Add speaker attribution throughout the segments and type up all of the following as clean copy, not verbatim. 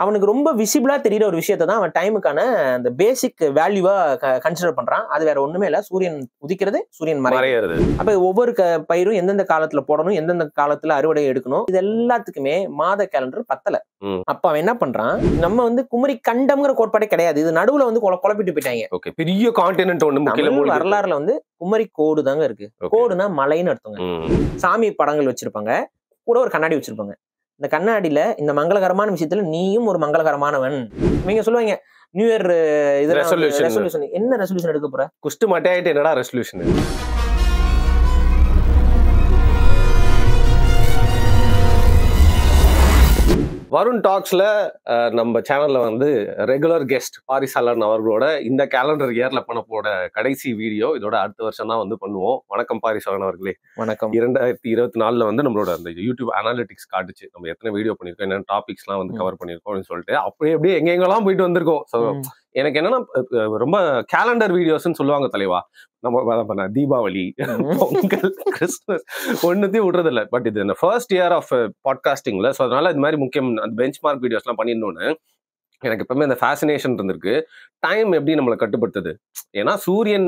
Speaker 1: அவனுக்கு ரொம்ப விசிபிளா தெரியுற ஒரு விஷயத்தை தான் அவன் டைமுக்கான அந்த பேசிக் வேல்யூவா கன்சிடர் பண்றான். அது வேற ஒண்ணுமே இல்ல, சூரியன் உதிக்கிறது, சூரியன் மறையிறது. அப்ப ஒவ்வொரு பயிரும் எந்தெந்த காலத்துல போடணும், எந்தெந்த காலத்துல அறுவடை எடுக்கணும், இது எல்லாத்துக்குமே மாத கேலண்டர் பத்தல. அப்ப அவன் என்ன பண்றான், நம்ம வந்து குமரி கண்டம்ங்கிற கோட்பாடே கிடையாது, இது நடுவுல வந்து குழப்பிட்டு போயிட்டாங்க.
Speaker 2: ஓகே, பெரிய கான்டினென்ட் ஒண்ணு
Speaker 1: வரலாறுல வந்து குமரி கோடு தாங்க இருக்கு. கோடுனா மலைன்னு அர்த்தங்க. சாமி படங்கள் வச்சிருப்பாங்க, கூட ஒரு கண்ணாடி வச்சிருப்பாங்க. இந்த கண்ணாடியில இந்த மங்களகரமான விஷயத்துல நீயும் ஒரு மங்களகரமானவன். நீங்க சொல்லுவாங்க நியூ இயர் இது ரெசல்யூஷன். என்ன ரெசல்யூஷன் எடுக்க போற?
Speaker 2: குஷ்டு மட்டையாயிட்டு என்னடா ரெசல்யூஷன்? வருண் டாக்ஸ்ல நம்ம சேனல்ல வந்து ரெகுலர் கெஸ்ட் பாரிசாலன் அவர்களோட இந்த கேலண்டர் இயர்ல பண்ண போட கடைசி வீடியோ. இதோட அடுத்த வருஷம் தான் வந்து பண்ணுவோம். வணக்கம் பாரிசாலன் அவர்களே.
Speaker 1: வணக்கம்.
Speaker 2: 2024 வந்து நம்மளோட அந்த யூடியூப் அனாலிட்டிக்ஸ் காட்டுச்சு நம்ம எத்தனை வீடியோ பண்ணிருக்கோம், என்னென்ன டாபிக்ஸ்லாம் வந்து கவர் பண்ணிருக்கோம் அப்படின்னு சொல்லிட்டு அப்படியே எங்கெங்கெல்லாம் போயிட்டு வந்திருக்கோம். ஸோ எனக்கு என்னன்னா ரொம்ப கேலண்டர் வீடியோஸ்ன்னு சொல்லுவாங்க தலைவா. நம்ம தீபாவளி, பொங்கல், கிறிஸ்துமஸ் ஒன்னுத்தையும் விடுறது இல்லை. பட் இது இந்த ஃபர்ஸ்ட் இயர் ஆஃப் பாட்காஸ்டிங்ல. ஸோ அதனால இது மாதிரி முக்கியம் அந்த பெஞ்ச் மார்க் வீடியோஸ்லாம் பண்ணிடணும்னு எனக்கு எப்பவுமே அந்த ஃபேசினேஷன் இருந்திருக்கு. டைம் எப்படி நம்மளை கட்டுப்படுத்துது? ஏன்னா சூரியன்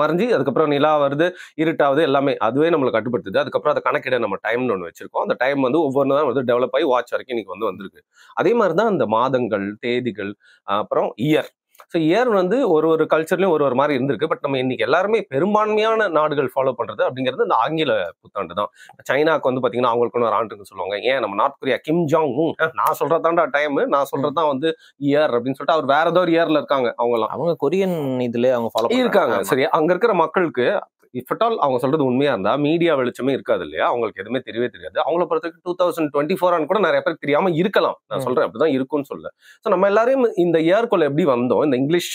Speaker 2: மறைஞ்சி அதுக்கப்புறம் நிலா வருது, இருட்டாவது, எல்லாமே அதுவே நம்மளை கட்டுப்படுத்துது. அதுக்கப்புறம் அதை கணக்கிட நம்ம டைம்னு ஒன்று வச்சிருக்கோம். அந்த டைம் வந்து ஒவ்வொரு தான் வந்து டெவலப் ஆகி வாட்ச் வரைக்கும் இன்னைக்கு வந்திருக்கு. அதே மாதிரி தான் அந்த மாதங்கள், தேதிகள், அப்புறம் இயர். ஸோ இயர் வந்து ஒரு கல்ச்சர்லயும் ஒரு மாதிரி இருந்திருக்கு. பட் நம்ம இன்னைக்கு எல்லாருமே பெரும்பான்மையான நாடுகள் ஃபாலோ பண்றது அப்படிங்கிறது இந்த ஆங்கில புத்தாண்டு தான். சைனாக்கு வந்து பாத்தீங்கன்னா அவங்களுக்கு ஒரு ஆண்டுன்னு சொல்லுவாங்க. ஏன் நம்ம நார்த் கொரியா கிம் ஜாங் நான் சொல்றதாண்டா டைம், நான் சொல்றதுதான் வந்து இயர் அப்படின்னு சொல்லிட்டு அவர் வேற ஏதோ ஒரு இயர்ல இருக்காங்க.
Speaker 1: அவங்க கொரியன் இதுல அவங்க ஃபாலோ
Speaker 2: இருக்காங்க. சரி, அங்க இருக்கிற மக்களுக்கு இஃப்டால் அவங்க சொல்றது உண்மையா இருந்தா மீடியா வெளிச்சமே இருக்காது இல்லையா, அவங்களுக்கு எதுவுமே தெரியவே தெரியாது. அவங்கள பொறுத்தவரைக்கும் 2024 கூட நிறைய பேருக்கு தெரியாம இருக்கலாம். நான் சொல்றேன் அப்படிதான் இருக்கும்னு சொல்ல. ஸோ நம்ம எல்லாரையும் இந்த இயர்க்குள்ள எப்படி வந்தோம், இந்த English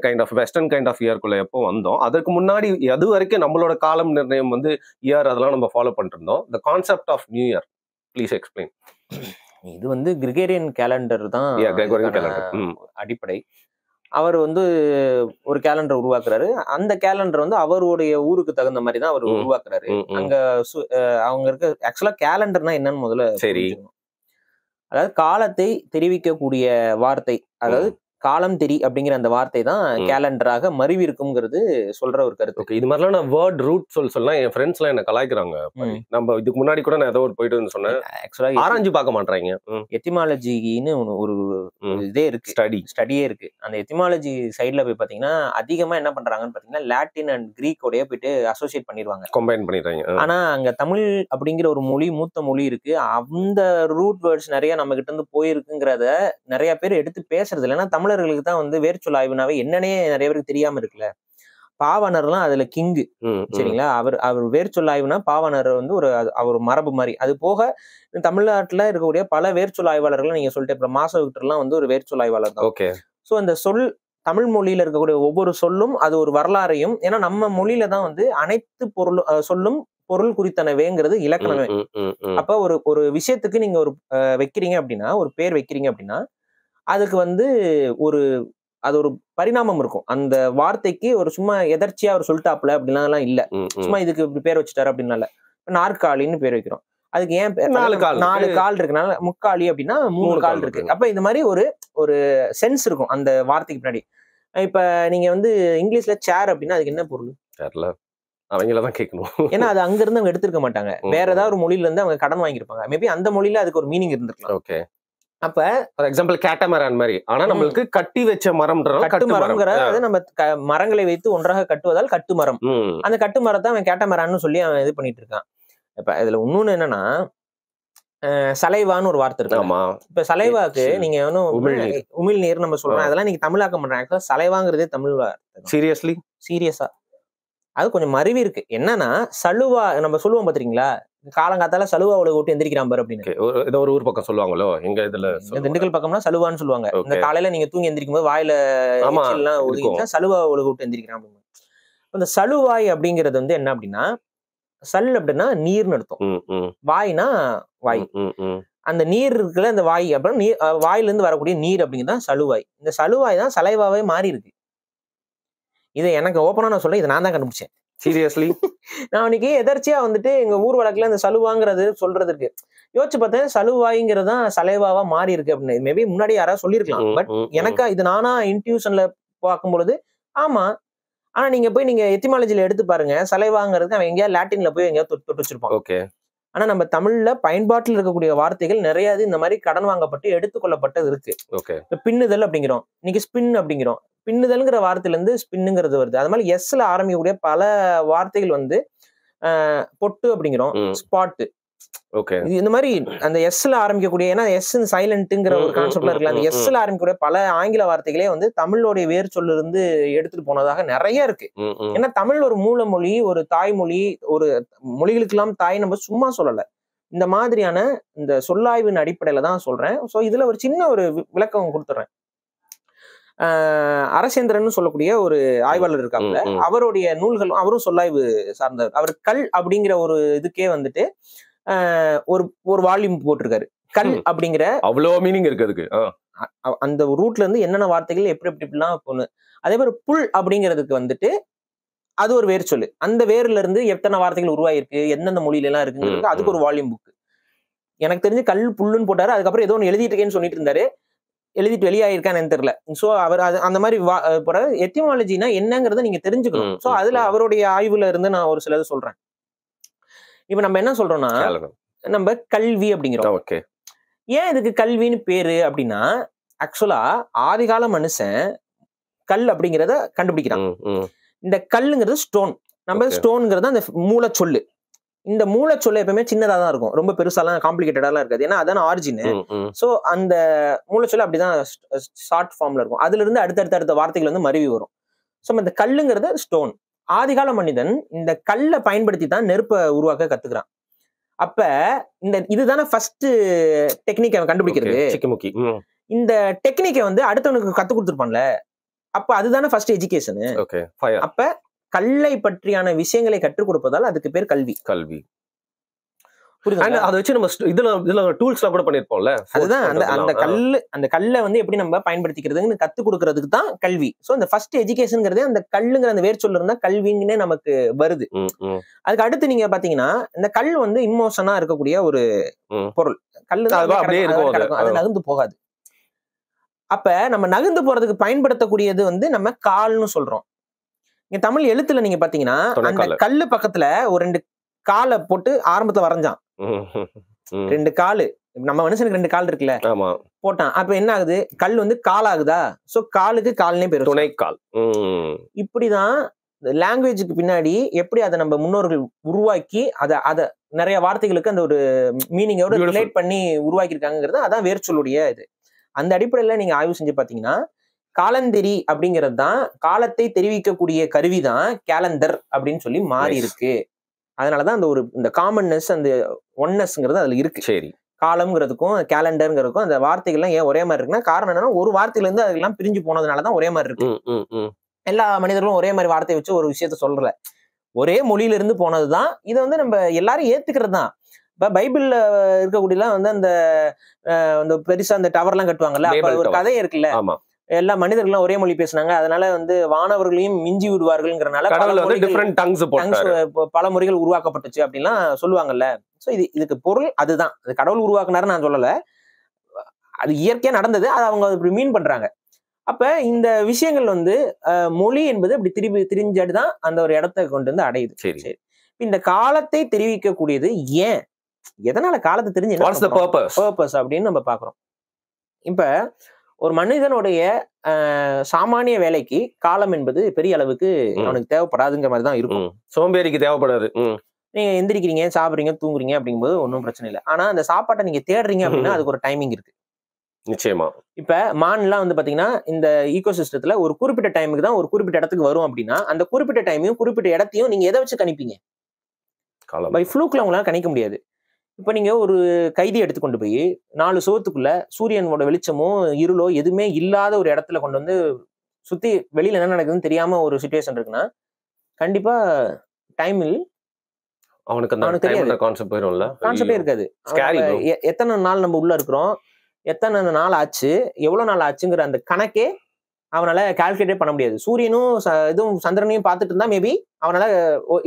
Speaker 2: kind of western kind of இயர்க்குள்ள எப்போ வந்தோம், அதுக்கு முன்னாடி அது வரைக்கும் நம்மளோட காலம் நிர்ணயம் வந்து இயர் அதெல்லாம் நம்ம ஃபாலோ பண்ணிட்டு இருந்தோம். The concept of new year please explain.
Speaker 1: இது வந்து கிரிகோரியன் கேலண்டர் தான் அடிப்படை. அவர் வந்து ஒரு கேலண்டர் உருவாக்குறாரு. அந்த கேலண்டர் வந்து அவருடைய ஊருக்கு தகுந்த மாதிரி தான் அவர் உருவாக்குறாரு. அங்க அவங்க இருக்க ஆக்சுவலா கேலண்டர்னா என்னன்னு முதல்ல
Speaker 2: சரி,
Speaker 1: அதாவது காலத்தை தெரிவிக்கக்கூடிய வார்த்தை, அதாவது காலம் தெரி அப்படிங்கிற அந்த வார்த்தை தான் கேலண்டராக மருவி இருக்குங்கிறது சொல்ற ஒரு கருத்து.
Speaker 2: இது மாதிரிலாம் நான் வேர்ட் ரூட் சொல்லலாம் என் ஃப்ரெண்ட்ஸ் எல்லாம் என்ன கலாய்க்கிறாங்க. நம்ம இதுக்கு முன்னாடி கூட நான் ஏதோ ஒரு போயிட்டு சொன்னேன், ஆக்சுவலா ஆராய்ஞ்சு பார்க்க மாட்டாங்க.
Speaker 1: எத்திமாலஜின்னு ஒரு இதே இருக்கு, ஸ்டடியே இருக்கு. அந்த எத்திமாலஜி சைட்ல போய் பாத்தீங்கன்னா அதிகமா என்ன பண்றாங்கன்னு பாத்தீங்கன்னா லாட்டின் அண்ட் கிரீக்கோடய போயிட்டு அசோசியேட் பண்ணிடுவாங்க,
Speaker 2: கம்பைன் பண்ணிடுறாங்க.
Speaker 1: ஆனா அங்க தமிழ் அப்படிங்கிற ஒரு மொழி, மூத்த மொழி இருக்கு. அந்த ரூட் வேர்ட்ஸ் நிறைய நம்ம கிட்ட இருந்து போயிருக்குங்கிறத நிறைய பேர் எடுத்து பேசுறது இல்லை. ஏன்னா தமிழர்களுக்கு தான் வந்து வேர்ச்சொல் ஆய்வுனாவே என்னன்னே நிறைய பேருக்கு தெரியாம இருக்குல்ல. பாவாணர்லாம் அதுல கிங்கு, சரிங்களா? அவர் வேர்ச்சொல் ஆய்வுனா பாவாணர் வந்து அவர் மரபு மாதிரி. அது போக தமிழ்நாட்டுல இருக்கக்கூடிய பல வேர்ச்சொல் ஆய்வாளர்கள் நீங்க சொல்லிட்டு அப்புறம் மாசவிக்டர்லாம் வந்து ஒரு வேர்ச்சொல் ஆய்வாளர் தான்.
Speaker 2: ஓகே.
Speaker 1: ஸோ அந்த தமிழ் மொழியில இருக்கக்கூடிய ஒவ்வொரு சொல்லும் அது ஒரு வரலாறையும், ஏன்னா நம்ம மொழியில தான் வந்து அனைத்து சொல்லும் பொருள் குறித்தனவேங்கிறது இலக்கணமே. அப்ப ஒரு விஷயத்துக்கு நீங்க ஒரு வைக்கிறீங்க அப்படின்னா, ஒரு பேர் வைக்கிறீங்க அப்படின்னா அதுக்கு வந்து அது ஒரு பரிணாமம் இருக்கும். அந்த வார்த்தைக்கு ஒரு சும்மா எதர்ச்சியா அவர் சொல்லிட்டாப்ல அப்படின்லாம் இல்ல, சும்மா இதுக்கு இப்படி பேர் வச்சுட்டாரு அப்படின்னா இல்ல. நாற்காலின்னு பேர் வைக்கிறோம், அதுக்கு ஏன் பேர் 4 கால் இருக்குனால. முக்காலி அப்படின்னா 3 கால் இருக்கு. அப்ப இந்த மாதிரி ஒரு சென்ஸ் இருக்கும் அந்த வார்த்தைக்கு பின்னாடி. இப்ப நீங்க வந்து இங்கிலீஷ்ல சேர் அப்படின்னா அதுக்கு என்ன பொருள்
Speaker 2: தெரியல, அவங்களதான் கேட்கணும்.
Speaker 1: ஏன்னா அது அங்க இருந்து அவங்க எடுத்திருக்க மாட்டாங்க, வேற ஏதாவது ஒரு மொழியில இருந்து அவங்க கடன் வாங்கியிருப்பாங்க. மேபி அந்த மொழியில அதுக்கு ஒரு மீனிங் இருந்திருக்கலாம்.
Speaker 2: ஓகே. அப்ப ஃபார் எக்ஸாம்பிள் கேட்டமரான் மாதிரி, ஆனா நம்மளுக்கு கட்டி வச்ச மரம்ன்றது
Speaker 1: கட்டுமரம்ங்கிறது நம்ம மரங்களை வைத்து ஒன்றாக கட்டுவதால் கட்டுமரம். அந்த கட்டுமரத்தை அவன் கேட்டமரான்னு சொல்லி அவன் இது பண்ணிட்டு இருக்கான். இப்ப இதுல இன்னொன்னு என்னன்னா, சலைவான்னு ஒரு வார்த்தை இருக்கு. இப்ப சலைவாக்கு நீங்க உமிழ்நீர் நம்ம சொல்றோம், அதெல்லாம் நீங்க தமிழாக்கம் பண்றாங்க. சலைவாங்கிறதே தமிழ் வார்த்தை. சீரியஸா அது கொஞ்சம் மருவி இருக்கு. என்னன்னா சலுவா நம்ம சொல்லுவோம் பாத்தீங்களா, காலங்காத்தால சலுவா உலக விட்டு எந்திரிக்கிறான் பாரு அப்படின்னு.
Speaker 2: ஏதோ ஒரு ஊர் பக்கம் சொல்லுவாங்களோ, எங்க இதுல
Speaker 1: திண்டுக்கல் பக்கம்னா சலுவான்னு சொல்லுவாங்க. இந்த காலையில நீங்க தூங்கி எந்திரிக்கும் போது வாயில எல்லாம் ஒதுக்கிச்சா சலுவா உலக விட்டு எந்திரிக்கிறான் அப்படின்னு. இந்த சலுவாய் அப்படிங்கிறது வந்து என்ன அப்படின்னா, சல் அப்படின்னா நீர்னு அர்த்தம், வாய்னா வாய். அந்த நீர் இருக்குல்ல, அந்த வாய் அப்புறம் வாயில இருந்து வரக்கூடிய நீர் அப்படிங்கிறது சலுவாய். இந்த சலுவாய் தான் சலைவாவே மாறி இருக்கு. இது எனக்கு ஓப்பனா நான் சொல்றேன், இதை நான் தான் கண்டுபிடிச்சேன்.
Speaker 2: சீரியஸ்லி நான்
Speaker 1: அன்னைக்கு எதர்ச்சியா வந்துட்டு எங்க ஊர் வழக்குல இந்த சலுவாங்கிறது சொல்றது இருக்கு. யோசிச்சு பார்த்தேன், சலுவாய்ங்கிறதான் சலைவாவா மாறி இருக்கு அப்படின்னு. மேபி முன்னாடி யாராவது சொல்லியிருக்கலாம். பட் எனக்கு இது நானா இன்ட்யூஷன்ல பார்க்கும்பொழுது ஆமா. ஆனா நீங்க எத்திமாலஜில எடுத்து பாருங்க, சலைவாங்கிறதுக்கு அவன் எங்கேயாவது லாட்டின்ல போய் எங்கேயாவது தொட்டு வச்சிருப்பான்.
Speaker 2: ஓகே.
Speaker 1: ஆனா நம்ம தமிழ்ல பயன்பாட்டில் இருக்கக்கூடிய வார்த்தைகள் நிறைய இந்த மாதிரி கடன் வாங்கப்பட்டு எடுத்துக்கொள்ளப்பட்டது இருக்கு.
Speaker 2: ஓகே.
Speaker 1: பின்னுதல் அப்படிங்கிறோம், இன்னைக்கு ஸ்பின் அப்படிங்கிறோம். பின்னுதல்ங்கிற வார்த்தையில இருந்து ஸ்பின்னுங்கிறது வருது. அது மாதிரி எஸ்ல ஆரம்பிக்கக்கூடிய பல வார்த்தைகள் வந்து பொட்டு அப்படிங்கிறோம், ஸ்பாட்.
Speaker 2: ஓகே.
Speaker 1: இந்த மாதிரி அந்த எஸ்ல ஆரம்பிக்கக்கூடிய, ஏன்னா எஸ் சைலண்ட்ங்கிற ஒரு கான்செப்ட்ல இருக்குல்ல, அந்த எஸ்ல ஆரம்பிக்கக்கூடிய பல ஆங்கில வார்த்தைகளே வந்து தமிழோடைய வேர் சொல்ல இருந்து எடுத்துட்டு போனதாக நிறைய இருக்கு. ஏன்னா தமிழ் ஒரு மூல மொழி, ஒரு தாய்மொழி, ஒரு மொழிகளுக்கெல்லாம் தாய் நம்ம சும்மா சொல்லல. இந்த மாதிரியான இந்த சொல்லாய்வின் அடிப்படையில தான் சொல்றேன். சோ இதுல ஒரு சின்ன ஒரு விளக்கம் கொடுத்துறேன். அரசேந்திரன் சொல்லக்கூடிய ஒரு ஆய்வாளர் இருக்காங்க, அவருடைய நூல்கள், அவரும் சொல்லாய்வு சார்ந்தவர். அவர் கல் அப்படிங்கிற ஒரு இதுக்கே வந்துட்டு ஒரு வால்யூம் போட்டிருக்காரு. கல் அப்படிங்கிற
Speaker 2: அவ்வளவு மீனிங் இருக்கு அதுக்கு.
Speaker 1: அந்த ரூட்ல இருந்து என்னென்ன வார்த்தைகள் எப்படிலாம் பொண்ணு. அதே மாதிரி புல் அப்படிங்கிறதுக்கு வந்துட்டு அது ஒரு வேர் சொல்லு. அந்த வேர்ல இருந்து எத்தனை வார்த்தைகள் உருவாயிருக்கு, எந்தெந்த மொழியில எல்லாம் இருக்குங்கிறது அதுக்கு ஒரு வால்யூம் புக். எனக்கு தெரிஞ்சு கல் புல்லுன்னு போட்டாரு. அதுக்கப்புறம் ஏதோ ஒன்று எழுதிட்டு இருக்கேன்னு சொல்லிட்டு இருந்தாரு. எழுதிட்டு வெளியாயிருக்கான்னு தெரியல. சோ அவர் அந்த மாதிரி எத்திமாலஜினா என்னங்கிறத நீங்க தெரிஞ்சுக்கணும். சோ அதுல அவருடைய ஆய்வுல இருந்து நான் ஒரு சிலது சொல்றேன். இப்ப நம்ம என்ன சொல்றோம்னா, நம்ம கல்வி அப்படிங்கிறோம். ஏன் இதுக்கு கல்வின்னு பேரு அப்படின்னா, ஆக்சுவலா ஆதிகால மனுஷன் கல் அப்படிங்கிறத கண்டுபிடிக்கிறான். இந்த கல்லுங்கிறது ஸ்டோன். நம்ம ஸ்டோன்ங்கிறது அந்த மூல சொல்லு. இந்த மூல சொல்ல எப்பவுமே சின்னதா தான் இருக்கும், ரொம்ப பெருசாலாம் காம்ப்ளிகேட்டடாலாம் இருக்காது. ஏன்னா அதான ஆரிஜின். சோ அந்த மூல சொல்ல அப்படிதான் ஷார்ட் ஃபார்ம்ல இருக்கும். அதுல இருந்து அடுத்த வார்த்தைகள் வந்து மருவி வரும். சோ இந்த கல்லுங்கிறது ஸ்டோன். ஆதிகால மனிதன் இந்த கல்லை பயன்படுத்தி தான் நெருப்பை உருவாக்க கத்துக்கிறான். அப்ப இதுதானே ஃபர்ஸ்ட் டெக்னிக் அவன் கண்டுபிடிக்கிறது. இந்த டெக்னிக்கை வந்து அடுத்தவனுக்கு கத்து கொடுத்துருப்பான்ல, அப்ப அதுதானே ஃபர்ஸ்ட் எஜுகேஷன். அப்ப கல்லை பற்றியான விஷயங்களை கற்றுக் கொடுப்பதால் அதுக்கு பேர் கல்வி.
Speaker 2: அதை வச்சு நம்ம இதுல டூல்ஸ்லாம் கூட பண்ணிருப்போம்ல.
Speaker 1: அதுதான் அந்த கல்லை வந்து எப்படி நம்ம பயன்படுத்திக்கிறதுன்னு கத்து கொடுக்கறதுக்கு தான் கல்வி. சோ இந்த ஃபர்ஸ்ட் எஜுகேஷன்ங்கிறதே அந்த கல்லுங்கிற அந்த வேர் சொல்ல இருந்தா கல்விங்கன்னே நமக்கு வருது. அதுக்கு அடுத்து நீங்க பாத்தீங்கன்னா, இந்த கல் வந்து இமோஷனா இருக்கக்கூடிய ஒரு பொருள். கல்லு அது நகர்ந்து போகாது. அப்ப நம்ம நகர்ந்து போறதுக்கு பயன்படுத்தக்கூடியது வந்து நம்ம கால்னு சொல்றோம். இங்க தமிழ் எழுத்துல நீங்க பாத்தீங்கன்னா, அந்த கல்லு பக்கத்துல ஒரு 2 காலை போட்டு ஆரம்பத்துல வரைஞ்சான். 2 காலு, நம்ம மனுஷனுக்கு 2 கால் இருக்குல்ல, போட்டான். அப்ப என்ன ஆகுது, கல் வந்து கால் ஆகுதா? சோ காலுக்கு கால்னே பேரு,
Speaker 2: துணைக்கால்.
Speaker 1: இப்படிதான் லாங்குவேஜுக்கு பின்னாடி எப்படி அதை நம்ம முன்னோர்கள் உருவாக்கி அத நிறைய வார்த்தைகளுக்கு அந்த ஒரு மீனிங்கோட ரிலேட் பண்ணி உருவாக்கி இருக்காங்கிறது அதான் வேர்ச்சொல்லுடைய இது. அந்த அடிப்படையில நீங்க ஆய்வு செஞ்சு பாத்தீங்கன்னா, காலந்தெரி அப்படிங்கிறது தான் காலத்தை தெரிவிக்கக்கூடிய கருவிதான் கேலண்டர் அப்படின்னு சொல்லி மாறி இருக்கு. அதனாலதான் இந்த காமன்னஸ், அந்த ஒன்னஸ்ங்கிறது அதுல இருக்கு. சரி, காலம்ங்கிறதுக்கும் கேலண்டர்ங்கிறதுக்கும் அந்த வார்த்தைகள்லாம் ஏன் ஒரே மாதிரி இருக்குன்னா, காரணம் என்னன்னா ஒரு வார்த்தையில இருந்து அதெல்லாம் பிரிஞ்சு போனதுனாலதான் ஒரே மாதிரி இருக்கு. எல்லா மனிதர்களும் ஒரே மாதிரி வார்த்தையை வச்சு ஒரு விஷயத்த சொல்றல, ஒரே மொழியில இருந்து போனதுதான். இதை வந்து நம்ம எல்லாரும் ஏத்துக்கிறது தான். இப்ப பைபிள்ல இருக்கக்கூடியலாம் வந்து அந்த பெருசா அந்த டவர் எல்லாம் கட்டுவாங்கல்ல, அப்ப ஒரு கதை இருக்குல்ல, எல்லா மனிதர்களும் ஒரே மொழி பேசினாங்க, அதனால வந்து வானவர்களையும் மிஞ்சி விடுவார்கள்ங்கிறனால பல முறைகள் உருவாக்கப்பட்டுச்சு அப்படின்லாம் சொல்லுவாங்கல்ல. சோ இதுக்கு பொருள் அதுதான். அது கடவுள் உருவாக்குனாரு நான் சொல்லல, அது இயற்கையா நடந்தது, அது அவங்க இப்படி மீன் பண்றாங்க. அப்ப இந்த விஷயங்கள் வந்து மொழி என்பது அப்படி திரிஞ்சாடுதான் அந்த ஒரு இடத்தை கொண்டு வந்து அடையுது. சரி, இந்த காலத்தை தெரிவிக்கக்கூடியது ஏன், எதனால காலத்தை தெரிஞ்சு பர்பஸ் அப்படின்னு நம்ம பாக்குறோம். இப்ப ஒரு மனிதனுடைய சாமானிய வேலைக்கு காலம் என்பது பெரிய அளவுக்கு அவனுக்கு தேவைப்படாதுங்கிற மாதிரி தான் இருக்கும்.
Speaker 2: சோம்பேறிக்கு தேவைப்படாது.
Speaker 1: நீங்க எந்திரிக்கிறீங்க, சாப்பிடுறீங்க, தூங்குறீங்க அப்படிங்கும்போது ஒன்றும் பிரச்சனை இல்லை. ஆனா அந்த சாப்பாட்டை நீங்க தேடுறீங்க அப்படின்னா அதுக்கு ஒரு டைமிங் இருக்கு.
Speaker 2: நிச்சயமா.
Speaker 1: இப்ப மான்லாம் வந்து பாத்தீங்கன்னா இந்த ஈகோ சிஸ்டத்துல ஒரு குறிப்பிட்ட டைமுக்கு தான் ஒரு குறிப்பிட்ட இடத்துக்கு வரும் அப்படின்னா, அந்த குறிப்பிட்ட டைமையும் குறிப்பிட்ட இடத்தையும் நீங்க எதை வச்சு கணிப்பீங்க? பை ஃப்ளூக்ல உங்களால கணிக்க முடியாது. இப்ப நீங்க ஒரு கைதி எடுத்துக்கொண்டு போய் 4 சுவத்துக்குள்ள சூரியனோட வெளிச்சமோ இருளோ எதுவுமே இல்லாத ஒரு இடத்துல கொண்டு வந்து சுத்தி வெளியில என்ன நடக்குதுன்னு தெரியாம ஒரு சிச்சுவேஷன் இருக்குன்னா, கண்டிப்பா டைமில் அவனுக்கு தெரியாது, கான்செப்டே இருக்காது. எத்தனை நாள் நம்ம உள்ள இருக்கிறோம், எத்தனை நாள் ஆச்சு, எவ்வளவு நாள் ஆச்சுங்கிற அந்த கணக்கே அவனால கால்குலேட்டே பண்ண முடியாது. சூரியனும் இதுவும் சந்திரனையும் பார்த்துட்டு இருந்தா மேபி அவனால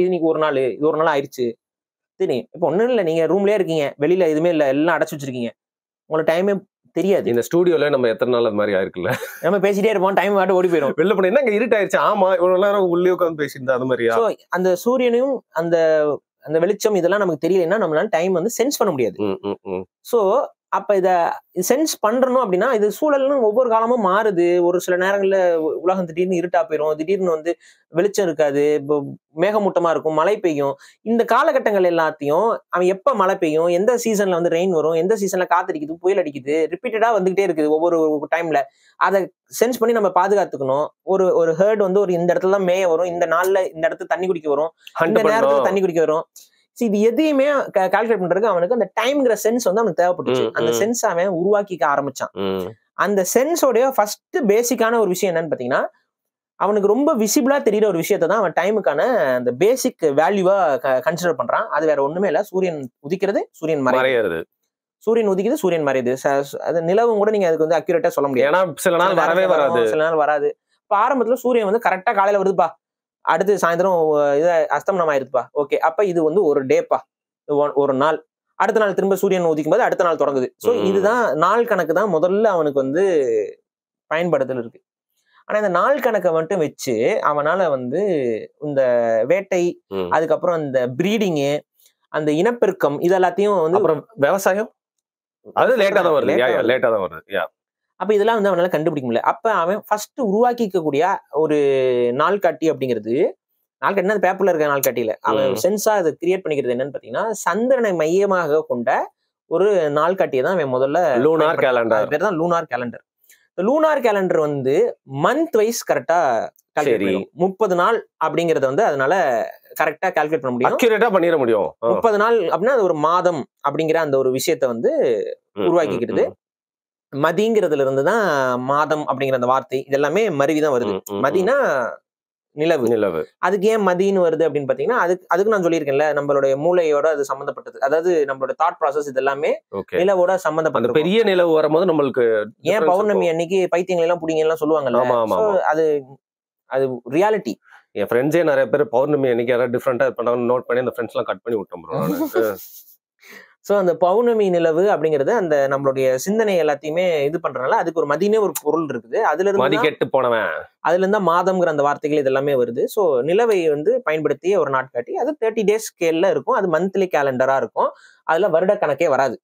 Speaker 1: இன்னைக்கு ஒரு நாள், இது ஒரு நாள் ஆயிடுச்சு தெரியும். இப்போ ஒண்ணும் இல்ல, நீங்க ரூம்லயே இருக்கீங்க, வெளியில எதுவுமே இல்ல, எல்லாம் அடைச்சு வச்சிருக்கீங்க, உங்களுக்கு டைமே தெரியாது.
Speaker 2: இந்த ஸ்டூடியோல நம்ம எத்தனை நாள் அது மாதிரி ஆயிருக்குல்ல,
Speaker 1: நம்ம பேசிட்டே இருப்போம், டைம் பாட்டு ஓடி போயிடும்.
Speaker 2: வெளில போனா என்ன இருட்டு ஆயிடுச்சு, ஆமா இவ்வளவு நேரம் உள்ளே உட்காந்து பேசியிருந்தா அது மாதிரியா.
Speaker 1: சோ அந்த சூரியனையும் அந்த அந்த வெளிச்சம் இதெல்லாம் நமக்கு தெரியலைன்னா நம்மளால டைம் வந்து சென்ஸ் பண்ண முடியாது. சோ அப்ப இத சென்ஸ் பண்றணும் அப்படின்னா, இது சூழல்னு ஒவ்வொரு காலமும் மாறுது. ஒரு சில நேரங்கள்ல உலகம் திடீர்னு இருட்டா போயிரும், திடீர்னு வந்து வெளிச்சம் இருக்காது, இப்போ மேகமூட்டமா இருக்கும், மழை பெய்யும். இந்த காலகட்டங்கள் எல்லாத்தையும் அவன் எப்ப மழை பெய்யும், எந்த சீசன்ல வந்து ரெயின் வரும், எந்த சீசன்ல காத்தடிக்குது, புயல் அடிக்குது, ரிப்பீட்டடா வந்துகிட்டே இருக்குது ஒவ்வொரு டைம்ல. அதை சென்ஸ் பண்ணி நம்ம பாதுகாத்துக்கணும். ஒரு ஒரு ஹெர்ட் வந்து ஒரு இந்த இடத்துல தான் மேய வரும், இந்த நாள்ல இந்த இடத்துல தண்ணி குடிக்க வரும், இந்த நேரத்துல தண்ணி குடிக்க வரும். இது எதையுமே கால்குலேட் பண்றதுக்கு அவனுக்கு அந்த டைம்ங்கிற சென்ஸ் வந்து அவனுக்கு தேவைப்பட்டுச்சு. அந்த சென்ஸ் அவன் உருவாக்கிக்க ஆரம்பிச்சான். அந்த சென்ஸோடைய ஃபர்ஸ்ட் பேசிக்கான ஒரு விஷயம் என்னன்னு பாத்தீங்கன்னா, அவனுக்கு ரொம்ப விசிபிளா தெரியுற ஒரு விஷயத்தை தான் அவன் டைமுக்கான அந்த பேசிக் வேல்யூவா கன்சிடர் பண்றான். அது வேற ஒண்ணுமே இல்ல, சூரியன் உதிக்கிறது, சூரியன் மறையுது. சூரியன் உதிக்குது, சூரியன் மறையுது. அது நிலவும் கூட நீங்க அதுக்கு வந்து அக்யூரேட்டா சொல்ல முடியாது.
Speaker 2: ஏன்னா சில நாள் வரவே வராது, சில
Speaker 1: நாள் வராது. இப்ப ஆரம்பத்துல சூரியன் வந்து கரெக்டா காலையில வருதுப்பா, அடுத்து சாயந்தரம் அஸ்தமனம் ஆயிருதுப்பா, ஓகே, அப்ப இது வந்து ஒரு டேப்பா, ஒரு நாள். அடுத்த நாள் திரும்ப சூரியன் உதிக்கும் போது அடுத்த நாள் தொடங்குது. சோ இதுதான் நாள் கணக்கு தான் முதல்ல அவனுக்கு வந்து பயன்படுத்தல் இருக்கு. ஆனா இந்த நாள் கணக்கை மட்டும் வச்சு அவனால வந்து இந்த வேட்டை, அதுக்கப்புறம் இந்த பிரீடிங்கு, அந்த இனப்பெருக்கம், இது எல்லாத்தையும் வந்து
Speaker 2: விவசாயம் அது லேட்டா தான் வருது.
Speaker 1: அப்ப இதெல்லாம் வந்து அவனால கண்டுபிடிக்க முடியல. அப்ப அவன் ஃபர்ஸ்ட் உருவாக்கிக்கக்கூடிய ஒரு நாள்காட்டி அப்படிங்கிறது, நாள்காட்டினா அந்த பேப்பர்ல இருக்க நாள்காட்டியில அவன் சென்ஸா அதை கிரியேட் பண்ணிக்கிறது என்னன்னு பாத்தீங்கன்னா, சந்திரனை மையமாக கொண்ட ஒரு நாள்காட்டியை தான் அவன் முதல்ல
Speaker 2: லூனார் கேலண்டர்.
Speaker 1: பேர் தான் லூனார் கேலண்டர். லூனார் கேலண்டர் வந்து மந்த் வைஸ் கரெக்டா 30 நாள் அப்படிங்கறத வந்து அதனால கரெக்டா கால்குலேட் பண்ண முடியும்,
Speaker 2: அக்யூரேட்டா பண்ணிட முடியும்.
Speaker 1: 30 நாள் அப்படின்னா அது ஒரு மாதம் அப்படிங்கிற அந்த ஒரு விஷயத்தை வந்து உருவாக்கிக்கிறது. மதிங்கிறதுல இருந்துதான் மாதம் அப்படிங்கிற அந்த வார்த்தை இதெல்லாமே மருவிதான் வருது. மதினா நிலவு. அதுக்கு ஏன் மதின்னு வருது அப்படின்னு பாத்தீங்கன்னா, அதுக்கு நான் சொல்லியிருக்கேன்ல, நம்மளுடைய மூளையோட அது சம்பந்தப்பட்டது. அதாவது நம்மளோட தாட் ப்ராசஸ் இது எல்லாமே நிலவோட சம்பந்தப்பட்டது.
Speaker 2: பெரிய நிலவு வரும்போது நம்மளுக்கு
Speaker 1: ஏன் பௌர்ணமி அன்னைக்கு பைத்தியங்கள் எல்லாம் புடிங்க எல்லாம் சொல்லுவாங்கல்ல, அது ரியாலிட்டி.
Speaker 2: என் ஃப்ரெண்ட்ஸே நிறைய பேர் பௌர்ணமி அன்னைக்கு யாராவது டிஃப்ரெண்டா பண்ணாங்க நோட் பண்ணி அந்த ஃப்ரெண்ட்ஸ் எல்லாம் கட் பண்ணி விட்டோம்.
Speaker 1: சோ அந்த பௌர்ணமி நிலவு அப்படிங்கிறது அந்த நம்மளுடைய சிந்தனை எல்லாத்தையுமே இது பண்றதுனால அதுக்கு ஒரு மதினே ஒரு பொருள் இருக்குது. அதுல இருந்து
Speaker 2: கெட்டு போனவன், அதுல
Speaker 1: இருந்தா மாதம்ங்கிற அந்த வார்த்தைகள் இதெல்லாமே வருது. சோ நிலவை வந்து பயன்படுத்திய ஒரு நாட்காட்டி, அது 30 டேஸ் ஸ்கேல்ல இருக்கும். அது மந்த்லி கேலண்டரா இருக்கும். அதுல வருட கணக்கே வராது.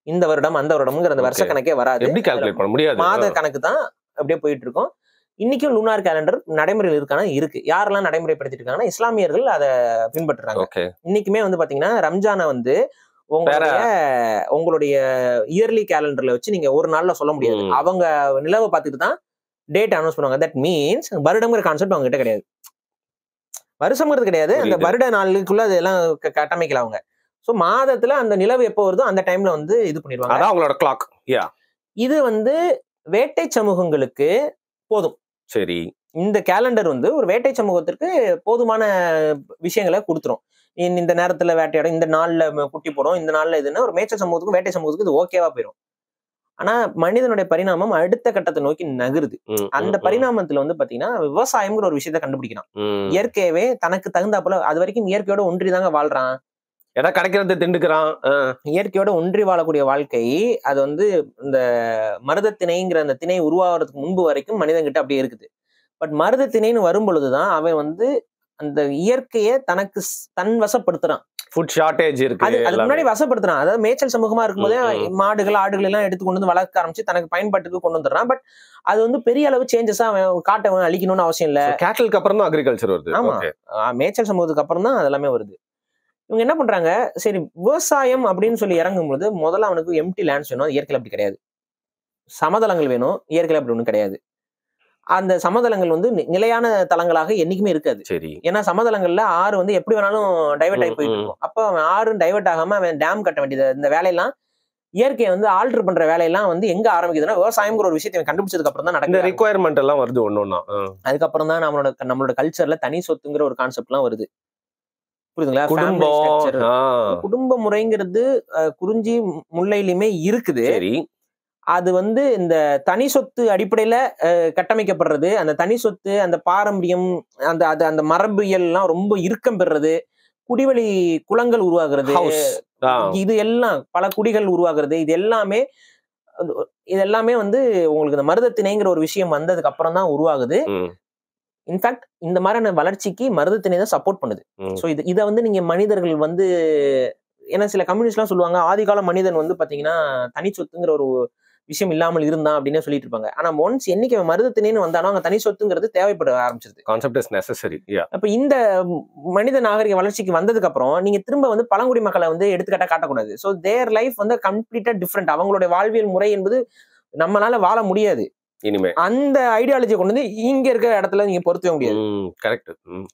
Speaker 1: இந்த வருடம் அந்த வருடம்ங்கிற அந்த வருஷ கணக்கே வராது.
Speaker 2: எப்படி கால்குலேட் பண்ண முடியாது,
Speaker 1: மாத கணக்கு தான் அப்படியே போயிட்டு இருக்கும். இன்னைக்கும் லூனார் கேலண்டர் நடைமுறையில் இருக்கானா இருக்கு. யாரெல்லாம் நடைமுறைப்படுத்திட்டு இருக்காங்கன்னா இஸ்லாமியர்கள் அதை பின்பற்றுறாங்க. இன்னைக்குமே வந்து பாத்தீங்கன்னா ரம்ஜானை வந்து உங்களுடைய இயர்லி கேலண்டர்ல வச்சு நீங்க ஒரு நாள்ல சொல்ல முடியாது. அவங்க நிலவை பார்த்துட்டு தான் டேட் அனௌன்ஸ் பண்ணுவாங்க. தட் மீன்ஸ் வருடங்கிற கான்செப்ட் அவங்க கிட்ட கிடையாது, வருஷம்ங்கிறது கிடையாது. அந்த வருட நாளுக்குள்ள அதெல்லாம் கட்டமைக்கலாம் அவங்க. சோ மாதத்துல அந்த நிலவு எப்போ வருதோ அந்த டைம்ல வந்து இது பண்ணிடுவாங்க.
Speaker 2: அதான் அவங்களோட கிளாக்.
Speaker 1: இது வந்து வேட்டை சமூகங்களுக்கு போதும்.
Speaker 2: சரி,
Speaker 1: இந்த கேலண்டர் வந்து ஒரு வேட்டை சமூகத்திற்கு போதுமான விஷயங்களை கொடுத்துரும். இந்த நேரத்துல வேட்டையாடும், இந்த நாள்ல குட்டி போடும், இந்த நாள்ல இதுன்னா ஒரு மேய்ச்சல் சமூகத்துக்கும் வேட்டை சமூகத்துக்கு இது ஓகேவா போயிடும். ஆனா மனிதனுடைய பரிணாமம் அடுத்த கட்டத்தை நோக்கி நகருது. அந்த பரிணாமத்துல வந்து பாத்தீங்கன்னா விவசாயம்ங்கிற ஒரு விஷயத்த கண்டுபிடிக்கிறான். இயற்கையவே தனக்கு தகுந்தாப்புல, அது வரைக்கும் இயற்கையோட ஒன்றி தாங்க வாழ்றான்,
Speaker 2: ஏதாவது கிடைக்கிறத திண்டுக்கிறான்.
Speaker 1: இயற்கையோட ஒன்றி வாழக்கூடிய வாழ்க்கை அது வந்து இந்த மருதத்திணைங்கிற அந்த திணை உருவாகிறதுக்கு முன்பு வரைக்கும் மனிதன்கிட்ட அப்படியே இருக்குது. பட் மருதத்திணைன்னு வரும் பொழுதுதான் அவன் வந்து அந்த இயற்கையை தனக்கு தன் வசப்படுத்துறான்.
Speaker 2: ஃபுட் ஷார்டேஜ் இருக்கு,
Speaker 1: அதுக்கு முன்னாடி வசப்படுத்துறான். அதாவது மேய்ச்சல் சமூகமா இருக்கும்போதே மாடுகள் ஆடுகள் எல்லாம் எடுத்து கொண்டு வந்து வளர்க்க ஆரம்பிச்சு தனக்கு பயன்பாட்டுக்கு கொண்டு வந்துடுறான். பட் அது வந்து பெரிய அளவு சேஞ்சஸா அவன் காட்டை அழிக்கணும்னு அவசியம் இல்ல.
Speaker 2: கேட்டலுக்கு அப்புறம் தான் அக்ரிகல்ச்சர் வருது.
Speaker 1: ஆமா, மேய்ச்சல் சமூகத்துக்கு அப்புறம் தான் அதெல்லாமே வருது. இவங்க என்ன பண்றாங்க, சரி விவசாயம் அப்படின்னு சொல்லி இறங்கும்போது முதல்ல அவனுக்கு எம்டி லேண்ட்ஸ் வேணும். இயற்கையில் அப்படி கிடையாது. சமதளங்கள் வேணும். இயற்கையில் அப்படி ஒன்றும் கிடையாது. அந்த சமதளங்கள் வந்து நிலையான தளங்களாக என்னைக்குமே இருக்காது.
Speaker 2: சரி,
Speaker 1: ஏன்னா சமதளங்கள்ல ஆறு வந்து எப்படி வேணாலும் டைவர்ட் ஆகி போயிட்டு இருக்கும். அப்ப அவன் ஆறு டைவர்ட் ஆகாம அவன் டேம் கட்ட வேண்டியது, இந்த வேலையெல்லாம் இயற்கையை வந்து ஆல்டர் பண்ற வேலையெல்லாம் வந்து எங்க ஆரம்பிக்குதுன்னா விவசாயம்ங்கிற ஒரு விஷயத்தை கண்டுபிடிச்சதுக்கு அப்புறம் தான் நடக்குது.
Speaker 2: ரிக்வயர்மெண்ட் எல்லாம் வருது ஒன்னொன்னா. அதுக்கப்புறம்
Speaker 1: தான் நம்மளோட கல்ச்சர்ல தனி சொத்துங்கிற ஒரு கான்செப்ட் எல்லாம் வருது. புரியுதுங்களா? குடும்ப முறைங்கிறது குறிஞ்சி முல்லையிலுமே இருக்குது. அது வந்து இந்த தனி சொத்து அடிப்படையில கட்டமைக்கப்படுறது. அந்த தனி சொத்து, அந்த பாரம்பரியம், அந்த மரபியல் எல்லாம் ரொம்ப இறுக்கம் பெறுறது. குடிவெளி குளங்கள் உருவாகிறது, இது எல்லாம் பல குடிகள் உருவாகிறது, இது எல்லாமே வந்து உங்களுக்கு இந்த மருதத்திணைங்கிற ஒரு விஷயம் வந்ததுக்கு அப்புறம் தான் உருவாகுது. இன்ஃபேக்ட் இந்த மாதிரியான வளர்ச்சிக்கு மருதத்திணை தான் சப்போர்ட் பண்ணுது. ஸோ இதை வந்து நீங்க மனிதர்கள் வந்து, ஏன்னா சில கம்யூனிஸ்ட்லாம் சொல்லுவாங்க ஆதிகால மனிதன் வந்து பாத்தீங்கன்னா தனி சொத்துங்கிற ஒரு விஷயம் இல்லாமல் இருந்தான் அப்படின்னு சொல்லிட்டு இருப்பாங்க. ஆனா ஒன்ஸ் என்னைக்கு மருதத்திணைன்னு வந்தாலும் அங்க தனி சொத்துங்கிறது தேவைப்பட ஆரம்பிச்சிருது.
Speaker 2: Concept is necessary.
Speaker 1: அப்ப இந்த மனித நாகரிக வளர்ச்சிக்கு வந்ததுக்கு அப்புறம் நீங்க திரும்ப வந்து பழங்குடி மக்களை வந்து எடுத்துக்காட்டா காட்டக்கூடாது. ஸோ தேர் லைஃப் வந்து கம்ப்ளீட்டா டிஃப்ரெண்ட். அவங்களுடைய வாழ்வியல் முறை என்பது நம்மளால வாழ முடியாது.
Speaker 2: இனிமே
Speaker 1: அந்த ஐடியாலஜியை கொண்டு வந்து இங்க இருக்கிற இடத்துல நீங்க பொருத்தவே முடியாது.
Speaker 2: கரெக்ட்.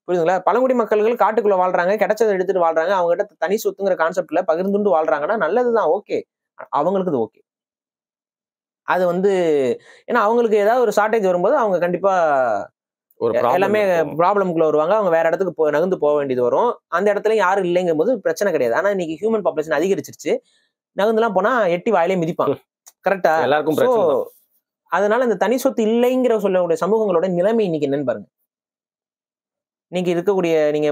Speaker 1: புரியுதுங்களா? பழங்குடி மக்கள்கள் காட்டுக்குள்ள வாழ்றாங்க, கிடைச்சதை எடுத்துட்டு வாழ்றாங்க, அவங்க கிட்ட தனி சொத்துங்கிற கான்செப்ட்ல பகிர்ந்துண்டு வாழ்றாங்கன்னா நல்லதுதான், ஓகே. அவங்களுக்கு அது ஓகே. அது வந்து ஏன்னா அவங்களுக்கு ஏதாவது ஒரு ஷார்டேஜ் வரும்போது அவங்க கண்டிப்பா எல்லாமே ப்ராப்ளம்குள்ள வருவாங்க. அவங்க வேற இடத்துக்கு நகர்ந்து போக வேண்டியது வரும். அந்த இடத்துல யாரும் இல்லைங்கும் போது பிரச்சனை கிடையாது. ஆனா இன்னைக்கு ஹியூமன் பாப்புலேஷன் அதிகரிச்சிருச்சு. நகர்ந்துலாம் போனா எட்டி வாயிலே மிதிப்பான். கரெக்டா?
Speaker 2: எல்லாருக்கும் பிரச்சனை.
Speaker 1: அதனால இந்த தனி சொத்து இல்லைங்கிற சொல்லக்கூடிய சமூகங்களோட நிலைமை இன்னைக்கு என்னன்னு பாருங்க. இன்னைக்கு இருக்கக்கூடிய நீங்க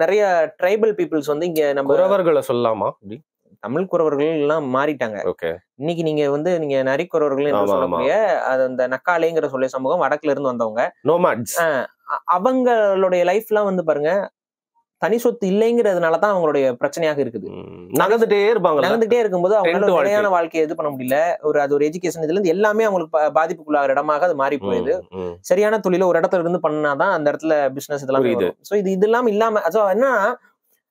Speaker 1: நிறைய ட்ரைபல் பீப்புள்ஸ் வந்து இங்க நம்ம
Speaker 2: குறவர்களை சொல்லலாமா?
Speaker 1: தமிழ் குறவர்கள் எல்லாம் மாறிட்டாங்க. இன்னைக்கு நீங்க வந்து நீங்க நரிக்குறவர்கள் என்று சொல்லக்கூடிய அந்த நக்காலேங்கிற சொல்லிய சமூகம் வடக்குல இருந்து வந்தவங்க, அவங்களுடைய லைஃப்லாம் வந்து பாருங்க தனி சொத்து இல்லைங்கிறதுனாலதான் அவங்களுடைய பிரச்சனையாக இருக்குது. நகர்ந்துட்டே இருக்கும்போது அவங்களால நிலையான வாழ்க்கையை இது பண்ண முடியல. அது ஒரு எஜுகேஷன் இதுல இருந்து எல்லாமே அவங்களுக்கு பாதிப்புக்குள்ளாகிற இடமாக அது மாறி போயிடுது. சரியான தொழில ஒரு இடத்துல இருந்து பண்ணாதான் அந்த இடத்துல பிசினஸ் இதெல்லாம். சோ இதெல்லாம் இல்லாம என்ன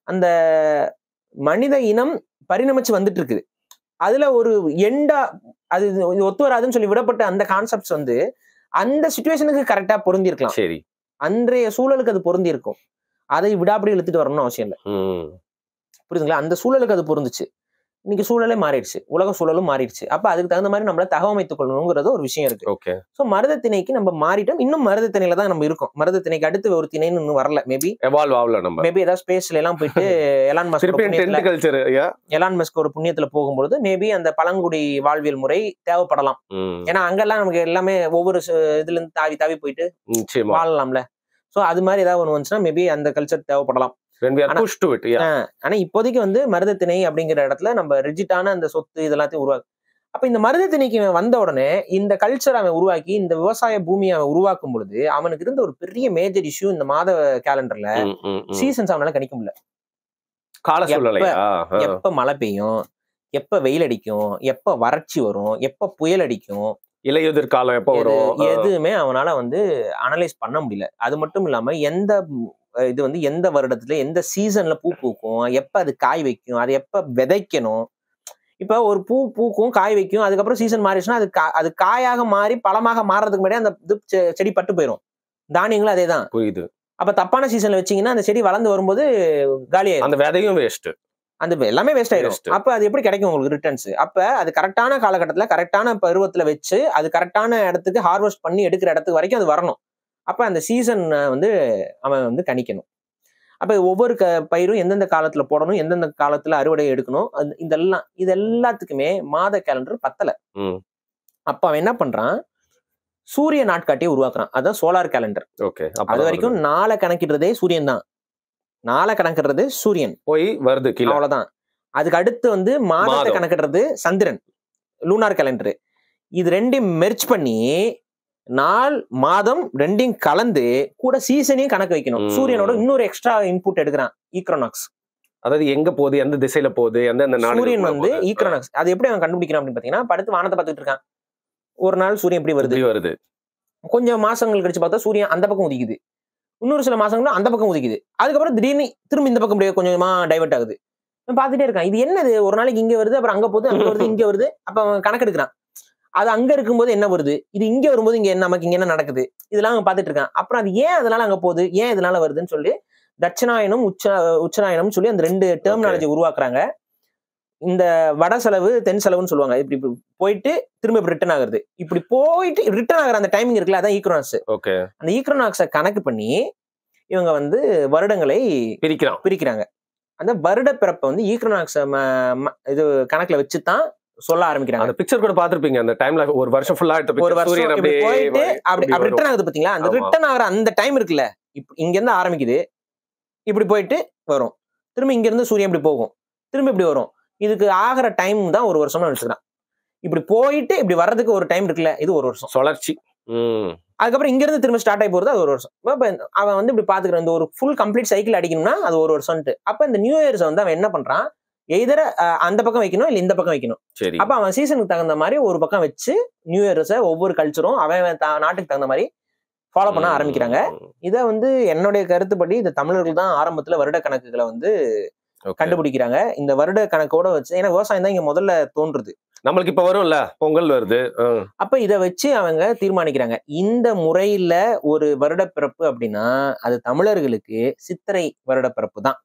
Speaker 1: அந்த மனித இனம் பரிணமிச்சு வந்துட்டு இருக்குது. அதுல ஒரு எண்டா அது ஒத்து வராதுன்னு சொல்லி விடப்பட்ட அந்த கான்செப்ட்ஸ் வந்து அந்த சிச்சுவேஷனுக்கு கரெக்டா பொருந்தி இருக்கலாம். சரி, அன்றைய சூழலுக்கு அது பொருந்தி இருக்கும். அதை விடாப்படி இழுத்துட்டு வரணும்னு அவசியம் இல்லை. புரியுதுங்களா? அந்த சூழலுக்கு அது பொருந்துச்சு. இன்னைக்கு சூழலே மாறிடுச்சு, உலக சூழலும் மாறிடுச்சு. அப்ப அதுக்கு தகுந்த மாதிரி நம்மள தகவமைத்துக் கொள்ளணுங்கிறது ஒரு விஷயம் இருக்கு. சோ மருதத்திணைக்கு நம்ம மாறிட்டோம். இன்னும் மருதத்திணையில தான் நம்ம இருக்கோம். மருதத்திணைக்கு அடுத்து ஒரு திணைன்னு இன்னும் வரல. மேபி ஏதாவது ஸ்பேஸ்ல எல்லாம் போயிட்டு எலான் மஸ்க் ஒரு புண்ணியத்துல போகும்போது மேபி அந்த பழங்குடி வாழ்வியல் முறை தேவைப்படலாம். ஏன்னா அங்கெல்லாம் நமக்கு எல்லாமே ஒவ்வொரு இதுல இருந்து தாவி தாவி போயிட்டு வாழலாம்ல. சோ அது மாதிரி ஏதாவது ஒண்ணு வந்துச்சுன்னா மேபி அந்த கல்ச்சர் தேவைப்படலாம். ஆனா இப்போதைக்கு வந்து மருதத்திணை அப்படிங்கிற இடத்துல நம்ம ரிஜிட்டான அந்த சொத்து இதெல்லாத்தையும் உருவாக்கு. அப்ப இந்த மருதத்திணைக்கு வந்த உடனே இந்த கல்ச்சர் அவன் உருவாக்கி இந்த விவசாய பூமியை அவன் உருவாக்கும் பொழுது அவனுக்கு இருந்த ஒரு பெரிய மேஜர் இஷ்யூ இந்த மாத கேலண்டர்ல சீசன்ஸ் அவனால கணிக்க முடியல. எப்ப மழை பெய்யும், எப்ப வெயில் அடிக்கும், எப்ப வறட்சி வரும், எப்ப புயல் அடிக்கும்,
Speaker 2: இலையுதிர் காலம் எப்ப வரும்,
Speaker 1: எதுவுமே அவனால வந்து அனலைஸ் பண்ண முடியல. அது மட்டும் இல்லாம இது வந்து எந்த வருடத்துல எந்த சீசன்ல பூ பூக்கும், எப்ப அது காய் வைக்கும், அது எப்ப விதைக்கணும். இப்ப ஒரு பூ பூக்கும், காய் வைக்கும், அதுக்கப்புறம் சீசன் மாறிடுச்சுன்னா அது காயாக மாறி பழமாக மாறதுக்கு முன்னாடி அந்த செடி பட்டு போயிடும். தானியங்களும் அதேதான்.
Speaker 2: புரியுது.
Speaker 1: அப்ப தப்பான சீசன்ல வச்சீங்கன்னா அந்த செடி வளர்ந்து வரும்போது காலியாயிடும்.
Speaker 2: அந்த விதையும் வேஸ்ட்,
Speaker 1: அந்த எல்லாமே வேஸ்ட் ஆயிடும். அப்ப அது எப்படி கிடைக்கும் உங்களுக்கு ரிட்டர்ன்ஸ்? அப்ப அது கரெக்டான காலகட்டத்துல கரெக்டான பருவத்துல வச்சு அது கரெக்டான இடத்துக்கு ஹார்வெஸ்ட் பண்ணி எடுக்கிற இடத்துக்கு வரைக்கும் அது வரணும். அப்ப அந்த சீசன் வந்து அவன் வந்து கணிக்கணும். அப்ப ஒவ்வொரு பயிரும் எந்தெந்த காலத்துல போடணும், எந்தெந்த காலத்துல அறுவடை எடுக்கணும், இது எல்லாத்துக்குமே மாத கேலண்டர் பத்தல. அப்ப அவன் என்ன பண்றான், சூரிய நாட்காட்டியை உருவாக்குறான். அதான் சோலார் கேலண்டர். அது வரைக்கும் நாளை கணக்கிடுறதே சூரியன் தான். நாளை கணக்கிடுறது சூரியன்
Speaker 2: போய் வருது,
Speaker 1: அவ்வளவுதான். அதுக்கு அடுத்து வந்து மாதத்தை கணக்கிடுறது சந்திரன், லூனார் கேலண்டர். இது ரெண்டையும் மெர்ஜ் பண்ணி நாள் மாதம் ரெண்டையும் கலந்து கூட சீசனையும் கணக்கு வைக்கணும். சூரியனோட இன்னொரு எக்ஸ்ட்ரா இன்புட் எடுக்கிறான், ஈக்ரோனாக்ஸ்.
Speaker 2: அதாவது எங்க போகுது, எந்த திசையில போகுது,
Speaker 1: சூரியன் வந்து ஈக்ரோனாக்ஸ். அது எப்படி அவன் கண்டுபிடிக்கிறான் அப்படின்னு பாத்தீங்கன்னா, படுத்து வானத்தை பார்த்துட்டு இருக்கான். ஒரு நாள் சூரியன் எப்படி வருது, கொஞ்சம் மாசங்கள் கழிச்சு பார்த்தா சூரியன் அந்த பக்கம் உதிக்குது, இன்னொரு சில மாசங்களும் அந்த பக்கம் உதிக்குது, அதுக்கப்புறம் திடீர்னு திரும்ப இந்த பக்கம் கொஞ்சமா டைவர்ட் ஆகுது. பாத்துட்டே இருக்கான், இது என்னது, ஒரு நாளைக்கு இங்க வருது, அப்புறம் அங்க போகுது, அங்க வருது, இங்க வருது. அப்ப அவன் கணக்கு எடுக்கிறான், அது அங்க இருக்கும்போது என்ன வருது, இது இங்க வரும்போது இங்க நமக்கு இங்க என்ன நடக்குது, இதெல்லாம் அவன் பாத்துட்டு இருக்கான். அப்புறம் அது ஏன் அதனால அங்க போகுது, ஏன் இதனால வருதுன்னு சொல்லி தட்சிணாயனம் உச்சநாயனம் சொல்லி அந்த ரெண்டு டெர்மினாலஜி உருவாக்குறாங்க. இந்த வட செலவு தென் செலவுன்னு சொல்லுவாங்க. இப்படி போயிட்டு திரும்ப இப்படி ரிட்டர்ன் ஆகுறது, இப்படி போயிட்டு ரிட்டர்ன் ஆகுற அந்த டைமிங் இருக்குல்ல, அதான் ஈக்ரோனாக்ஸ். அந்த ஈக்ரோனாக்ஸை கணக்கு பண்ணி இவங்க வந்து வருடங்களை பிரிக்கிறாங்க. அந்த வருட பிறப்பை வந்து ஈக்ரோனாக்ஸ் இது கணக்குல வச்சுதான் சொல்ல ஆரம்பிக்கிறாங்க.
Speaker 2: அந்த பிக்சர் கூட பாத்துருப்பீங்க, அந்த டைம்ல ஒரு வருஷம் ஃபுல்லா எடுத்த
Speaker 1: ஒரு வருஷம் இப்படி போயிட்டு அப்படி ரிட்டர்ன் ஆகுது பாத்தீங்களா. அந்த ரிட்டர்ன் ஆகுற அந்த டைம் இருக்குல்ல, இங்க இருந்து ஆரம்பிக்குது, இப்படி போயிட்டு வரும். திரும்ப இங்க இருந்து சூரியன் இப்படி போகும், திரும்ப இப்படி வரும். இதுக்கு ஆகிற டைம் தான் 1 வருஷம்னு வச்சுக்கலாம். இப்படி போயிட்டு இப்படி வர்றதுக்கு ஒரு டைம் இருக்குல்ல, இது 1 வருஷம்
Speaker 2: சுழற்சி.
Speaker 1: அதுக்கப்புறம் இங்க இருந்து திரும்ப ஸ்டார்ட் ஆகி போறது அது 1 வருஷம். அவன் வந்து இப்படி பாத்துக்கிறான், இந்த ஒரு ஃபுல் கம்ப்ளீட் சைக்கிள் அடிக்கணும்னா அது 1 வருஷம்ட்டு. அப்ப இந்த நியூ இயர்ஸ் வந்து அவன் என்ன பண்றான், எய்தர் அந்த பக்கம் வைக்கணும் இல்ல இந்த பக்கம் வைக்கணும். அப்ப அவன் சீசனுக்கு தகுந்த மாதிரி ஒரு பக்கம் வச்சு நியூ இயர்ஸை ஒவ்வொரு கல்ச்சரும் அவன் நாட்டுக்கு தகுந்த மாதிரி ஃபாலோ பண்ண ஆரம்பிக்கிறாங்க. இதை வந்து என்னுடைய கருத்துப்படி இந்த தமிழர்கள் தான் ஆரம்பத்துல வருட கணக்குகளை வந்து கண்டுபிடிக்கிறாங்க. இந்த வருட கணக்கோட வச்சு, ஏன்னா விவசாயம் தான் இங்க முதல்ல தோன்றுது.
Speaker 2: நம்மளுக்கு இப்ப வரும்ல, பொங்கல் வருது.
Speaker 1: அப்ப இதை வச்சு அவங்க தீர்மானிக்கிறாங்க, இந்த முறையில ஒரு வருட பிறப்பு அப்படின்னா அது தமிழர்களுக்கு சித்திரை வருட பிறப்பு தான்.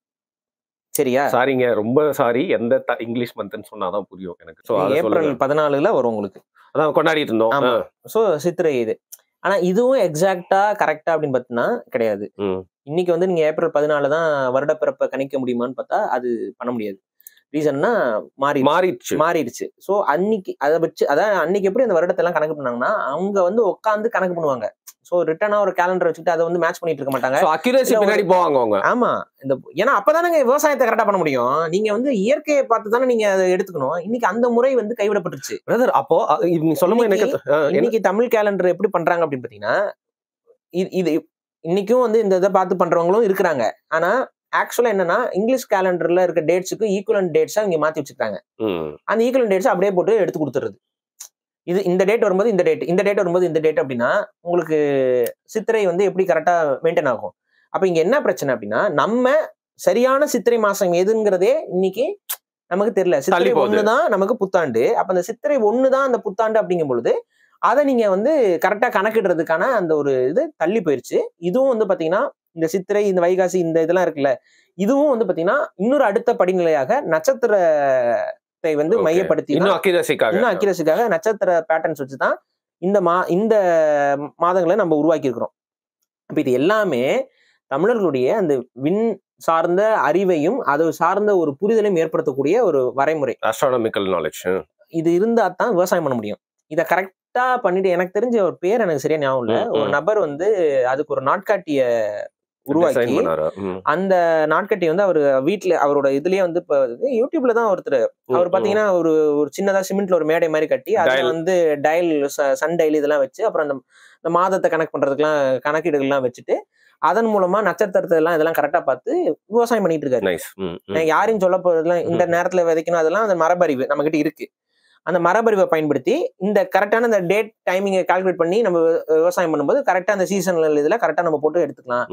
Speaker 1: சரியா?
Speaker 2: சாரிங்க, ரொம்ப சாரி. எந்த இங்கிலீஷ் மந்த்னு சொன்னாதான் புரியும் எனக்கு.
Speaker 1: ஏப்ரல் 14 வரும் உங்களுக்கு.
Speaker 2: அதான் கொண்டாடிட்டு இருந்தோம்.
Speaker 1: சோ சித்திரை இது. ஆனா இதுவும் எக்ஸாக்டா கரெக்டா அப்படின்னு பார்த்தீங்கன்னா கிடையாது. இன்னைக்கு வந்து நீங்க ஏப்ரல் 14 தான் வருட பிறப்பை கணிக்க முடியுமான்னு பார்த்தா அது பண்ண முடியாது. ரீசன்னா மாறிடுச்சு. சோ அன்னைக்கு அதை வச்சு, அதான் அன்னைக்கு எப்படி அந்த வருடத்தை எல்லாம் கணக்கு பண்ணாங்கன்னா அவங்க வந்து உட்காந்து கணக்கு பண்ணுவாங்க. சோ ரிட்டனா ஒரு கேலண்டர் வச்சுட்டு அதை வந்து மேட்ச் பண்ணிட்டு இருக்க மாட்டாங்க.
Speaker 2: அக்யூரசி பின்னாடி போவாங்க அவங்க.
Speaker 1: ஆமா, இந்த ஏன்னா அப்பதானே விவசாயத்தை கரெக்டா பண்ண முடியும். நீங்க வந்து இயற்கையை பார்த்து தானே நீங்க அதை எடுத்துக்கணும். இன்னைக்கு அந்த முறை வந்து கைவிடப்பட்டுருச்சு.
Speaker 2: அப்போ நீங்க சொல்லும்போது எனக்கு
Speaker 1: இன்னைக்கு தமிழ் கேலண்டர் எப்படி பண்றாங்க அப்படின்னு பாத்தீங்கன்னா, இது இன்னைக்கும் வந்து இந்த இதை பார்த்து பண்றவங்களும் இருக்கிறாங்க. ஆனா ஆக்சுவலா என்னன்னா, இங்கிலீஷ் கேலண்டர்ல இருக்க டேட்ஸுக்கு ஈக்குவலன்ட் டேட்ஸா இங்க மாத்தி வச்சிருக்காங்க. அந்த ஈக்குவலன்ட் டேட்ஸ் அப்படியே போட்டு எடுத்து கொடுத்துறது. இது இந்த டேட் வரும்போது இந்த டேட், இந்த டேட் வரும்போது இந்த டேட் அப்படின்னா உங்களுக்கு சித்திரை வந்து எப்படி கரெக்டா மெயின்டைன் ஆகும். அப்ப இங்க என்ன பிரச்சனை அப்படின்னா, நம்ம சரியான சித்திரை மாசம் எதுங்கிறதே இன்னைக்கு நமக்கு தெரியல. சித்திரை 1 தான் நமக்கு புத்தாண்டு. அப்ப அந்த சித்திரை 1 தான் அந்த புத்தாண்டு அப்படிங்கும் பொழுது அதை நீங்க வந்து கரெக்டா கணக்கிடுறதுக்கான அந்த ஒரு இது தள்ளி போயிருச்சு. இதுவும் வந்து பாத்தீங்கன்னா இந்த சித்திரை, இந்த வைகாசி, இந்த இதெல்லாம் இருக்குல்ல, இதுவும் வந்து பாத்தீங்கன்னா இன்னொரு அடுத்த படிநிலையாக நட்சத்திரத்தை வந்து மையப்படுத்தி இன்னும் அக்யூரசிக்காக நட்சத்திர பேட்டர்ன்ஸ் வச்சுதான் இந்த மாதங்களை நம்ம உருவாக்கி இருக்கிறோம். அப்ப இது எல்லாமே தமிழர்களுடைய அந்த விண் சார்ந்த அறிவையும் அது சார்ந்த ஒரு புரிதலையும் ஏற்படுத்தக்கூடிய ஒரு வரைமுறை,
Speaker 2: அஸ்ட்ரானமிக்கல் நாலேஜ்.
Speaker 1: இது இருந்தா தான் விவசாயம் பண்ண முடியும். இதை கரெக்டா பண்ணிட்டு, எனக்கு தெரிஞ்ச ஒரு பேர் எனக்கு சரியா ஞாபகம் இல்ல, ஒரு நபர் வந்து அதுக்கு ஒரு நாட்காட்டிய உருவாக்கி அந்த நாட்காட்டி வந்து அவர் வீட்டுல அவரோட இதுலயே வந்து இப்ப யூடியூப்ல தான் ஒருத்தர் அவர் பாத்தீங்கன்னா ஒரு சின்னதா சிமெண்ட்ல ஒரு மேடை மாதிரி கட்டி அதுல வந்து டயல், சன் டயல் இதெல்லாம் வச்சு அப்புறம் அந்த மாதத்தை கணக்கு பண்றதுக்கெல்லாம் கணக்கீடுகள்லாம் வச்சுட்டு அதன் மூலமா நட்சத்திரத்தை எல்லாம் இதெல்லாம் கரெக்டா பார்த்து விவசாயம் பண்ணிட்டு இருக்காரு. யாரையும் சொல்ல போறதுலாம் இந்த நேரத்துல விதைக்கணும், அதெல்லாம் அந்த மரபறிவு நம்ம கிட்ட இருக்கு. அந்த மரபறிவை பயன்படுத்தி இந்த கரெக்டான அந்த டேட் டைமிங்கை கால்குலேட் பண்ணி நம்ம விவசாயம் பண்ணும்போது கரெக்டா அந்த சீசனல் இதுல கரெக்டா நம்ம போட்டு எடுத்துக்கலாம்.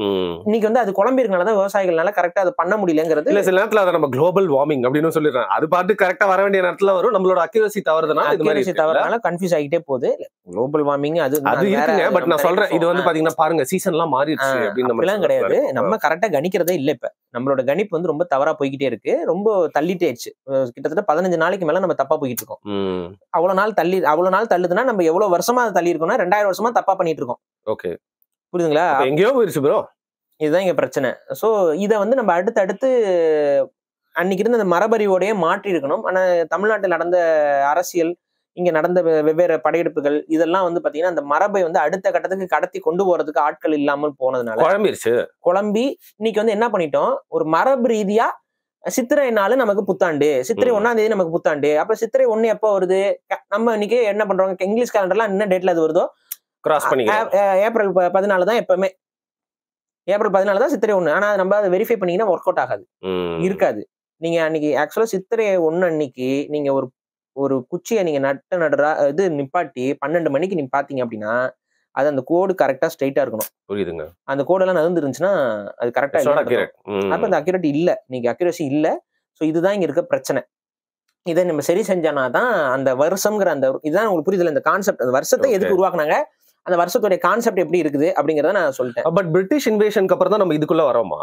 Speaker 1: இன்னைக்கு வந்து அது குழம்பி இருக்கனாலதான் விவசாயிகள்னால கரெக்டா அதை பண்ண முடியலங்கிறது.
Speaker 2: இல்ல, சில நேரத்துல அதை நம்ம குளோபல் வார்மிங் அப்படின்னு சொல்லிடுறாங்க. அது பாட்டு கரெக்டா வர வேண்டிய நேரத்துல வரும். நம்மளோட அக்யூரசி தவறுதனால
Speaker 1: கன்ஃபியூஸ் ஆகிட்டே போகுது. குளோபல் வார்மிங் அது இருக்குங்க.
Speaker 2: பட் நான் சொல்றேன், இது வந்து பாத்தீங்கன்னா பாருங்க, சீசன் எல்லாம் மாறிடுச்சு அப்படின்னு
Speaker 1: கிடையாது. நம்ம கரெக்டா கணிக்கிறதே இல்ல. இப்ப நம்மளோட கணிப்பு வந்து ரொம்ப தவறா போய்கிட்டே இருக்கு, ரொம்ப தள்ளிட்டே ஆயிடுச்சு. கிட்டத்தட்ட 15 நாளைக்கு மேல நம்ம தப்பா போயிட்டு இருக்கோம். அவ்வளவு நாள் தள்ளுதுன்னா நம்ம எவ்வளவு வருஷமா தள்ளி இருக்கோம்னா 2000 வருஷமா தப்பா பண்ணிட்டு இருக்கோம்.
Speaker 2: ஓகே,
Speaker 1: புரியுதுங்களா?
Speaker 2: எங்கேயோ போயிருச்சு ப்ரோ.
Speaker 1: இதுதான் இங்க பிரச்சனை. சோ இதை வந்து நம்ம அடுத்து அன்னைக்கு இருந்த அந்த மரபறிவோடய மாற்றி இருக்கணும். ஆனா தமிழ்நாட்டில் நடந்த அரசியல், இங்க நடந்த வெவ்வேறு படையெடுப்புகள் இதெல்லாம் வந்து பாத்தீங்கன்னா அந்த மரபை வந்து அடுத்த கட்டத்துக்கு கடத்தி கொண்டு போறதுக்கு ஆட்கள் இல்லாமல் போனதுனால குழம்பி இன்னைக்கு வந்து என்ன பண்ணிட்டோம், ஒரு மரபு ரீதியா சித்திரை 4 நமக்கு புத்தாண்டு, சித்திரை 1ஆம் தேதி நமக்கு புத்தாண்டு. அப்ப சித்திரை 1 எப்ப வருது, நம்ம இன்னைக்கு என்ன பண்றோம், இங்கிலீஷ் கேலண்டர்லாம் என்ன டேட்ல அது வருதோ ஏப்ரல் 14 தான் எப்பவுமே. ஏப்ரல் 14 தான் சித்திரை 1. ஆனா நம்ம அதை வெரிஃபை பண்ணீங்கன்னா ஒர்க் அவுட் ஆகாது, இருக்காது. நீங்க அன்னைக்கு ஆக்சுவலா சித்திரை 1 அன்னைக்கு நீங்க ஒரு குச்சியை நீங்க நடுறா இது நிப்பாட்டி 12 மணிக்கு நீங்க பாத்தீங்க அப்படின்னா அது அந்த கோடு கரெக்டா ஸ்ட்ரைட்டா இருக்கணும்.
Speaker 2: புரியுதுங்க.
Speaker 1: அந்த கோடெல்லாம் நகர்ந்து இருந்துச்சுன்னா அது கரெக்டா இல்ல. அப்ப அந்த அக்யூரேட் இல்ல, நீங்க அக்யூரசி இல்ல. சோ இதுதான் இங்க இருக்க பிரச்சனை. இதை நம்ம சரி செஞ்சானாதான் அந்த வருஷம்ங்கிற அந்த இதுதான் உங்களுக்கு புரியுதுல, இந்த கான்செப்ட். அந்த வருஷத்தை எதுக்கு உருவாக்குனாங்க, அந்த வருஷத்துடைய கான்செப்ட் எப்படி இருக்குது அப்படிங்கறத நான் சொல்லிட்டேன்.
Speaker 2: பட் பிரிட்டிஷ் இன்வேஷனுக்கு அப்புறம் தான் நம்ம இதுக்குள்ள வரோமா?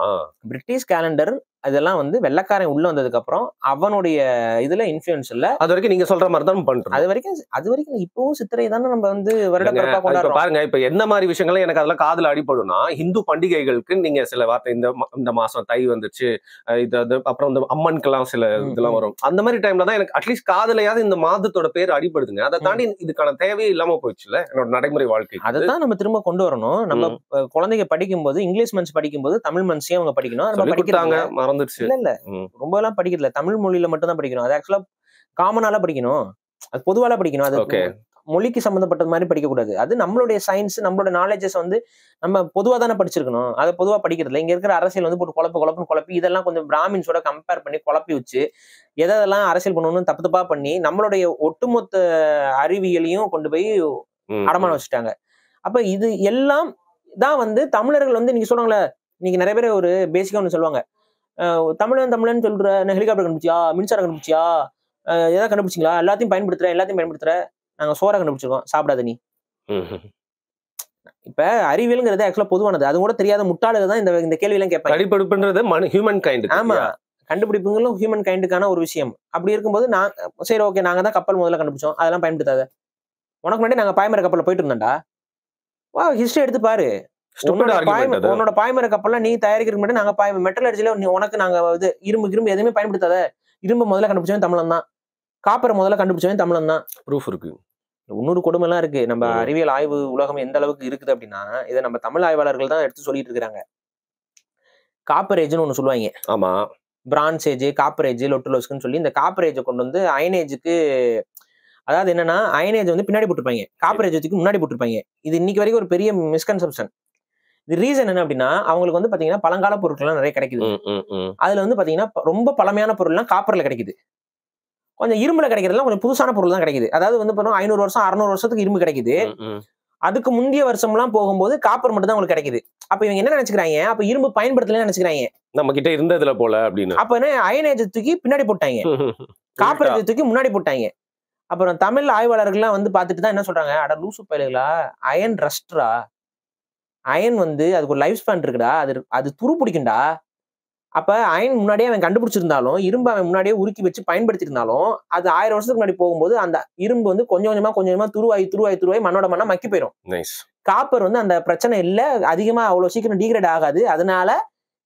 Speaker 1: பிரிட்டிஷ் கேலண்டர் அதெல்லாம் வந்து வெள்ளக்காரன் உள்ள வந்ததுக்கு அப்புறம் அவனுடைய இதுல இன்ஃப்ளூயன்ஸ் இல்ல.
Speaker 2: அது வரைக்கும் நீங்க சொல்ற மாதிரி தான் பண்றோம். அது
Speaker 1: வரைக்கும் இப்பவும் சித்திரை தானே நம்ம வந்து வருட பிறப்பா கொண்டாடுறோம்.
Speaker 2: பாருங்க, இப்ப என்ன மாதிரி விஷயங்கள் எனக்கு அதெல்லாம் காதுல அடிபடும்னா, இந்து பண்டிகைகளுக்கு நீங்க சில வார்த்தை இந்த மாசம் தை வந்துச்சு, இது அப்புறம் இந்த அம்மனுக்கெல்லாம் சில இதெல்லாம் வரும். அந்த மாதிரி டைம்ல தான் எனக்கு அட்லீஸ்ட் காதுலையாவது இந்த மாதத்தோட பேர் அடிபடுதுங்க. அதை தாண்டி இதுக்கான தேவையே இல்லாம போயிடுச்சுல என்னோட நடைமுறை வாழ்க்கை. வாழ்க்கை.
Speaker 1: அதைத்தான் நம்ம திரும்ப கொண்டு வரணும். நம்ம குழந்தைங்க படிக்கும்போது இங்கிலீஷ் மன்ஸ் படிக்கும்போது தமிழ் மன்ஸையும் அவங்க படிக்கணும். நம்ம படிக்கிறாங்க,
Speaker 2: மறந்துடுச்சு.
Speaker 1: இல்ல ரொம்ப எல்லாம் படிக்கிறதுல தமிழ் மொழியில மட்டும் தான் படிக்கணும். அது ஆக்சுவலா காமனால படிக்கணும், அது பொதுவால படிக்கணும். அது மொழிக்கு சம்பந்தப்பட்டது மாதிரி படிக்க கூடாது. அது நம்மளுடைய சயின்ஸ், நம்மளோட நாலேஜஸ் வந்து நம்ம பொதுவா தானே படிச்சிருக்கணும். அதை பொதுவா படிக்கிறதுல இங்க இருக்கிற அரசியல் வந்து போட்டு குழப்பி இதெல்லாம் கொஞ்சம் பிராமின்ஸோட கம்பேர் பண்ணி குழப்பி வச்சு எதெல்லாம் அரசியல் பண்ணணும்னு தப்பு தப்பா பண்ணி நம்மளுடைய ஒட்டுமொத்த அறிவியலையும் கொண்டு போய் அடமான வச்சுட்டாங்க. அப்ப இது எல்லாம் தான் வந்து தமிழர்கள் வந்து நீங்க சொல்லுவாங்களே, நீங்க நிறைய பேர் ஒரு பேசிக்கா ஒண்ணு சொல்லுவாங்க, தமிழன் சொல்ற ஹெலிகாப்டர் கண்டுபிடிச்சியா, மின்சாரம் கண்டுபிடிச்சியா, எதாவது கண்டுபிடிச்சிங்களா, எல்லாத்தையும் பயன்படுத்துற, நாங்க சோற கண்டுபிடிச்சிருக்கோம், சாப்பிடாத நீ. இப்ப அறிவியல்ங்கிறது ஆக்சுவலா பொதுவானது. அது கூட தெரியாத முட்டாளுங்க தான் இந்த கேள்வி எல்லாம் கேட்பாங்க.
Speaker 2: கண்டுபிடிப்புன்றது ஹியூமன் கைண்ட்.
Speaker 1: ஆமா, கண்டுபிடிப்புங்களும் ஹியூமன் கைண்டுக்கான ஒரு விஷயம். அப்படி இருக்கும்போது நான் சரி ஓகே, நாங்க தான் கப்பல் முதல்ல கண்டுபிடிச்சோம், அதெல்லாம் பயன்படுத்தாத. உனக்கு முன்னாடி நாங்க பாய்மர கப்பல்ல போயிட்டு இருந்தோம்டா. வா ஹிஸ்டரி எடுத்து பாரு. உன்னோட பாய்மர கப்பல்லாம் நீ தயாரிக்கிறதுக்கு முன்னாடி நாங்க மெட்டலர்ஜில உனக்கு நாங்க இது இரும்பு எதுவுமே பயன்படுத்தாத. இரும்பு முதல்ல கண்டுபிடிச்சவன் தமிழன் தான், காப்பரை முதல்ல கண்டுபிடிச்சவன் தமிழன் தான்.
Speaker 2: ப்ரூஃப் இருக்கு.
Speaker 1: இன்னொரு கொடுமை எல்லாம் இருக்கு. நம்ம அறிவியல் ஆய்வு உலகம் எந்த அளவுக்கு இருக்குது அப்படின்னா, இதை நம்ம தமிழ் ஆய்வாளர்கள் தான் எடுத்து சொல்லிட்டு இருக்காங்க. காப்பர் ஏஜ்னு ஒண்ணு சொல்லுவாங்க.
Speaker 2: ஆமா,
Speaker 1: பிரான்ஸ் ஏஜ், காப்பர் ஏஜ், லொட்டுலோஸ்க்குன்னு சொல்லி இந்த காப்பர் ஏஜை கொண்டு வந்து அயனேஜுக்கு, அதாவது என்னன்னா அயனேஜ் வந்து பின்னாடி போட்டிருப்பாங்க, காப்பர் ஏஜுக்கு முன்னாடி போட்டிருப்பாங்க. இது இன்னைக்கு வரைக்கும் ஒரு பெரிய மிஸ்கன்செப்ஷன். இது ரீசன் என்ன அப்படின்னா, அவங்களுக்கு வந்து பாத்தீங்கன்னா பழங்கால பொருட்கள் நிறைய கிடைக்குது. அதுல வந்து பாத்தீங்கன்னா ரொம்ப பழமையான பொருள்லாம் காப்பர்ல கிடைக்குது. கொஞ்சம் இரும்புல கிடைக்கிறதுலாம் கொஞ்சம் புதுசான பொருள் தான் கிடைக்குது. அதாவது வந்து 500 வருஷம் 600 வருஷத்துக்கு இரும்பு கிடைக்குது. அதுக்கு முந்தைய வருஷம் எல்லாம் போகும்போது காப்பர் மட்டும் தான் உங்களுக்கு கிடைக்குது. அப்ப இவங்க என்ன நினைச்சுக்கிறாங்க, அப்ப இரும்பு பயன்படுத்தலன்னு நினைச்சுக்கிறாங்க,
Speaker 2: நம்ம கிட்ட இருந்ததுல போல அப்படின்னு.
Speaker 1: அப்ப என்ன அயனேஜ் தூக்கி பின்னாடி போட்டாங்க, காப்பர் ஏஜ் தூக்கி முன்னாடி போட்டாங்க. அப்புறம் தமிழ் ஆய்வாளர்கள்லாம் வந்து பார்த்துட்டு தான் என்ன சொல்றாங்க, அட லூசு பயலுகளா, அயன் ரஸ்ட்ரா, அயன் வந்து அதுக்கு ஒரு லைஃப் ஸ்பேன் இருக்குடா, அது துரு பிடிக்கும்டா. அப்ப அயன் முன்னாடியே அவன் கண்டுபிடிச்சிருந்தாலும், இரும்பு அவன் முன்னாடியே உருக்கி வச்சு பயன்படுத்திருந்தாலும், அது 1000 வருஷத்துக்கு முன்னாடி போகும்போது அந்த இரும்பு வந்து கொஞ்சம் கொஞ்சமா துருவாய் மண்ணோட மண்ணா மக்கி போயிடும். காப்பர் வந்து அந்த பிரச்சனை இல்ல, அதிகமா அவ்வளவு சீக்கிரம் டீக்ரேட் ஆகாது. அதனால